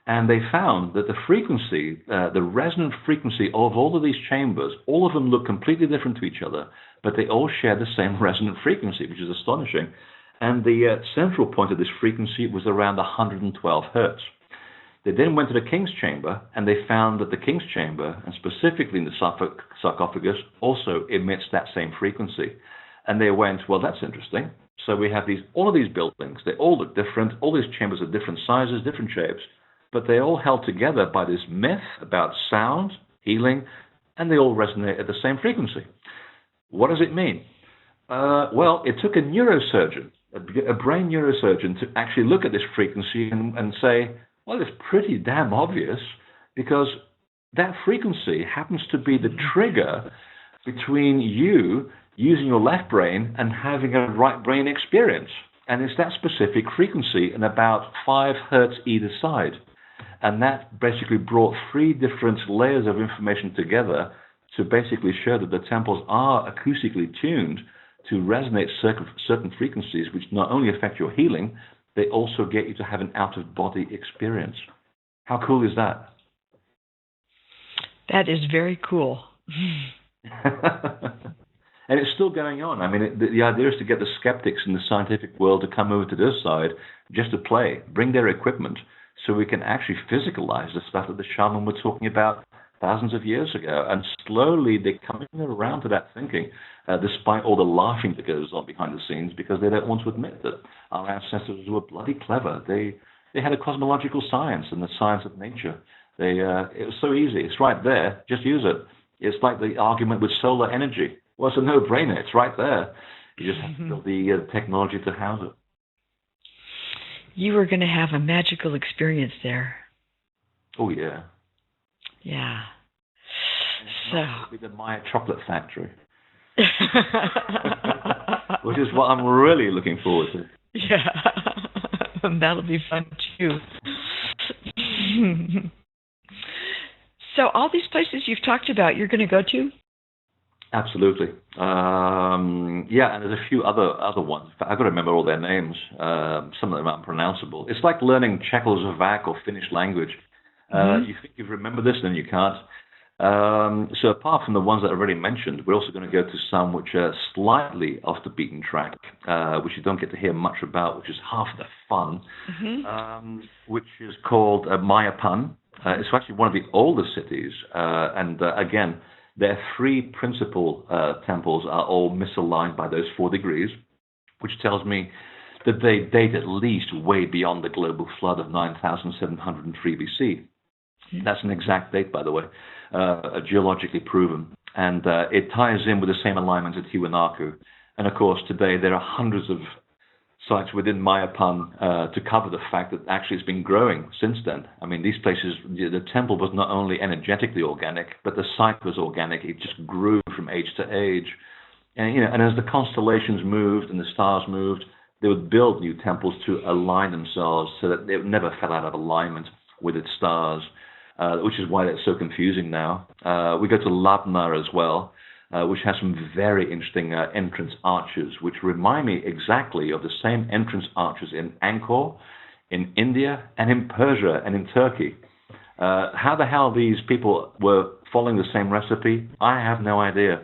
And they found that the frequency, the resonant frequency of all of these chambers, all of them look completely different to each other, but they all share the same resonant frequency, which is astonishing. And the central point of this frequency was around 112 hertz. They then went to the King's Chamber, and they found that the King's Chamber, and specifically in the sarcophagus, also emits that same frequency. And they went, well, that's interesting. So we have all of these buildings. They all look different. All these chambers are different sizes, different shapes. but they're all held together by this myth about sound, healing, and they all resonate at the same frequency. What does it mean? Well, it took a neurosurgeon, a brain neurosurgeon, to actually look at this frequency and say, well, it's pretty damn obvious, because that frequency happens to be the trigger between you using your left brain and having a right brain experience. And it's that specific frequency and about 5 hertz either side. And that basically brought 3 different layers of information together to basically show that the temples are acoustically tuned to resonate certain frequencies, which not only affect your healing, they also get you to have an out-of-body experience. How cool is that? That is very cool. And it's still going on. I mean, the idea is to get the skeptics in the scientific world to come over to this side just to play, bring their equipment, so we can actually physicalize the stuff that the shaman were talking about thousands of years ago. And slowly they're coming around to that thinking, despite all the laughing that goes on behind the scenes, because they don't want to admit that our ancestors were bloody clever. They had a cosmological science and the science of nature. It was so easy. It's right there. Just use it. It's like the argument with solar energy. Well, it's a no-brainer. It's right there. You just have to build the technology to house it. You were going to have a magical experience there. Oh, yeah. Yeah. It'll be the Maya chocolate factory. Which is what I'm really looking forward to. Yeah. That'll be fun, too. So all these places you've talked about, you're going to go to? Absolutely. Yeah, and there's a few other ones. I've got to remember all their names. Some of them are unpronounceable. It's like learning Czechoslovak or Finnish language. You think you've remembered this, then you can't. So apart from the ones that I already mentioned, we're also going to go to some which are slightly off the beaten track, which you don't get to hear much about, which is half the fun, which is called Mayapan. It's actually one of the older cities, and again, their 3 principal temples are all misaligned by those 4 degrees, which tells me that they date at least way beyond the global flood of 9,703 BC. That's an exact date, by the way, geologically proven. And it ties in with the same alignments at Tiwanaku. And of course, today there are hundreds of sites within Mayapan to cover the fact that actually it's been growing since then. I mean, these places, the temple was not only energetically organic, but the site was organic. It just grew from age to age. And, and as the constellations moved and the stars moved, they would build new temples to align themselves so that they never fell out of alignment with its stars, which is why it's so confusing now. We go to Labna as well, which has some very interesting entrance arches, which remind me exactly of the same entrance arches in Angkor, in India, and in Persia, and in Turkey. How the hell these people were following the same recipe, I have no idea.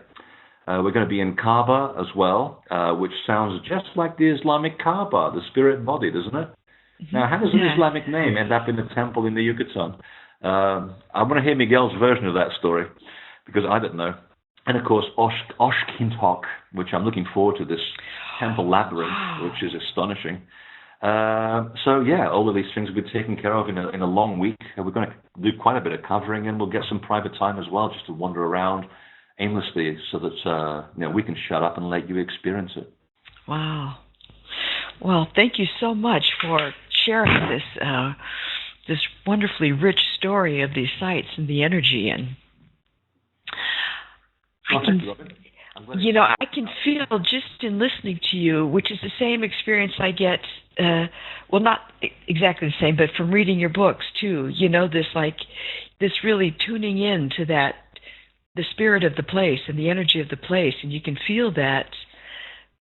We're going to be in Kaaba as well, which sounds just like the Islamic Kaaba, the spirit body, doesn't it? Now, how does an Islamic name end up in a temple in the Yucatan? I want to hear Miguel's version of that story, because I don't know. And of course, Oshkintok, which I'm looking forward to, this temple labyrinth, which is astonishing. So yeah, all of these things will be taken care of in a long week. We're going to do quite a bit of covering, and we'll get some private time as well, just to wander around aimlessly, so that we can shut up and let you experience it. Wow. Well, thank you so much for sharing this wonderfully rich story of these sites and the energy. And I can feel just in listening to you, which is the same experience I get, well, not exactly the same, but from reading your books too, this really tuning in to the spirit of the place and the energy of the place, and you can feel that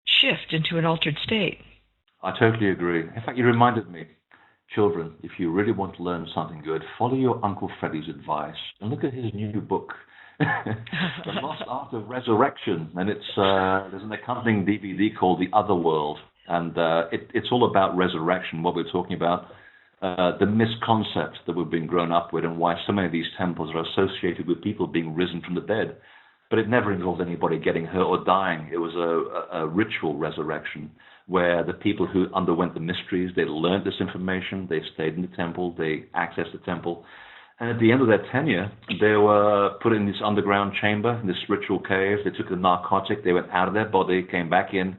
shift into an altered state. I totally agree. In fact, you reminded me, children, if you really want to learn something good, follow your Uncle Freddy's advice and look at his new book, The Lost Art of Resurrection. And there's an accompanying DVD called The Other World. And it's all about resurrection, what we're talking about, the misconcept that we've been grown up with, and why so many of these temples are associated with people being risen from the dead. but it never involved anybody getting hurt or dying. It was a ritual resurrection where the people who underwent the mysteries, they learned this information, they stayed in the temple, they accessed the temple, and at the end of their tenure, they were put in this underground chamber, in this ritual cave. They took a narcotic, they went out of their body, came back in,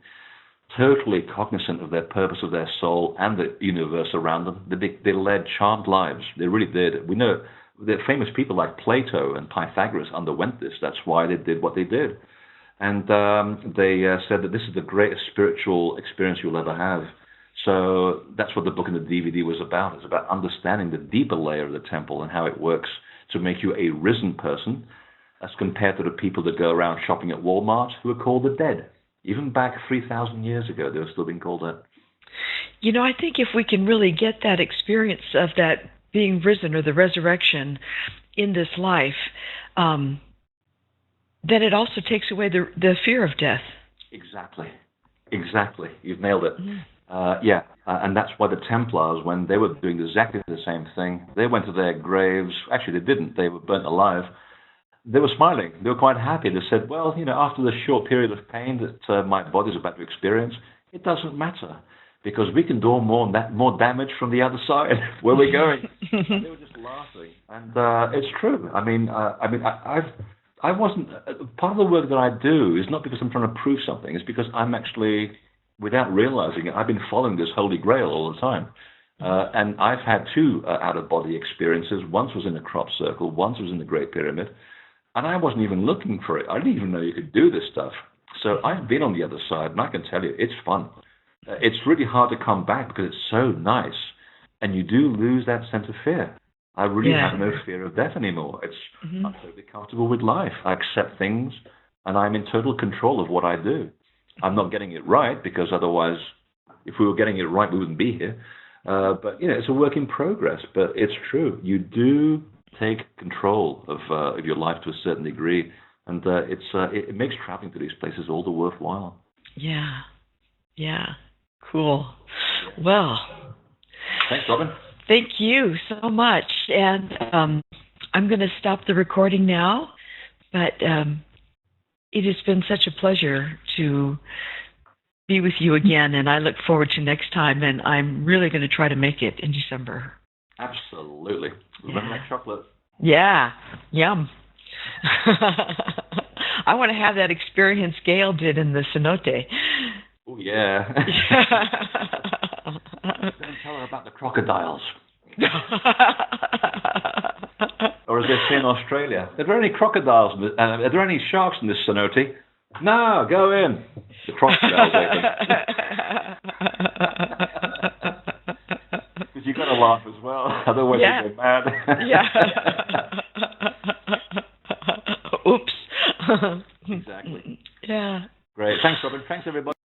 totally cognizant of their purpose of their soul and the universe around them. They led charmed lives. They really did. We know that famous people like Plato and Pythagoras underwent this. That's why they did what they did. And they said that this is the greatest spiritual experience you'll ever have. So that's what the book and the DVD was about. It's about understanding the deeper layer of the temple and how it works to make you a risen person as compared to the people that go around shopping at Walmart who are called the dead. Even back 3,000 years ago, they were still being called that. You know, I think if we can really get that experience of that being risen or the resurrection in this life, then it also takes away the fear of death. Exactly. You've nailed it. And that's why the Templars, when they were doing exactly the same thing, they went to their graves. Actually, they didn't. They were burnt alive. They were smiling. They were quite happy. They said, well, after the short period of pain that my body's about to experience, it doesn't matter because we can do more damage from the other side. Where we're going. They were just laughing. And it's true. I wasn't, part of the work that I do is not because I'm trying to prove something. It's because I'm actually, without realizing it, I've been following this holy grail all the time. And I've had two out-of-body experiences. Once was in a crop circle. Once was in the Great Pyramid. And I wasn't even looking for it. I didn't even know you could do this stuff. So I've been on the other side, and I can tell you, it's fun. It's really hard to come back because it's so nice. And you do lose that sense of fear. I really have no fear of death anymore. I'm totally comfortable with life. I accept things, and I'm in total control of what I do. I'm not getting it right because otherwise, if we were getting it right, we wouldn't be here. But, it's a work in progress. But it's true. You do take control of your life to a certain degree, and it makes traveling to these places all the worthwhile. Yeah, cool. Well, thanks, Robin. Thank you so much, and I'm going to stop the recording now. But it has been such a pleasure to be with you again, and I look forward to next time. And I'm really going to try to make it in December. Absolutely. Remember that chocolate? Yeah. Yum. I want to have that experience Gail did in the cenote. Oh, yeah. Don't tell her about the crocodiles. Or as they say in Australia, are there any crocodiles? Are there any sharks in this cenote? No, go in. The crocodiles because you've got to laugh as well, otherwise you go mad. Oops. Exactly. Yeah. Great. Thanks, Robin. Thanks, everybody.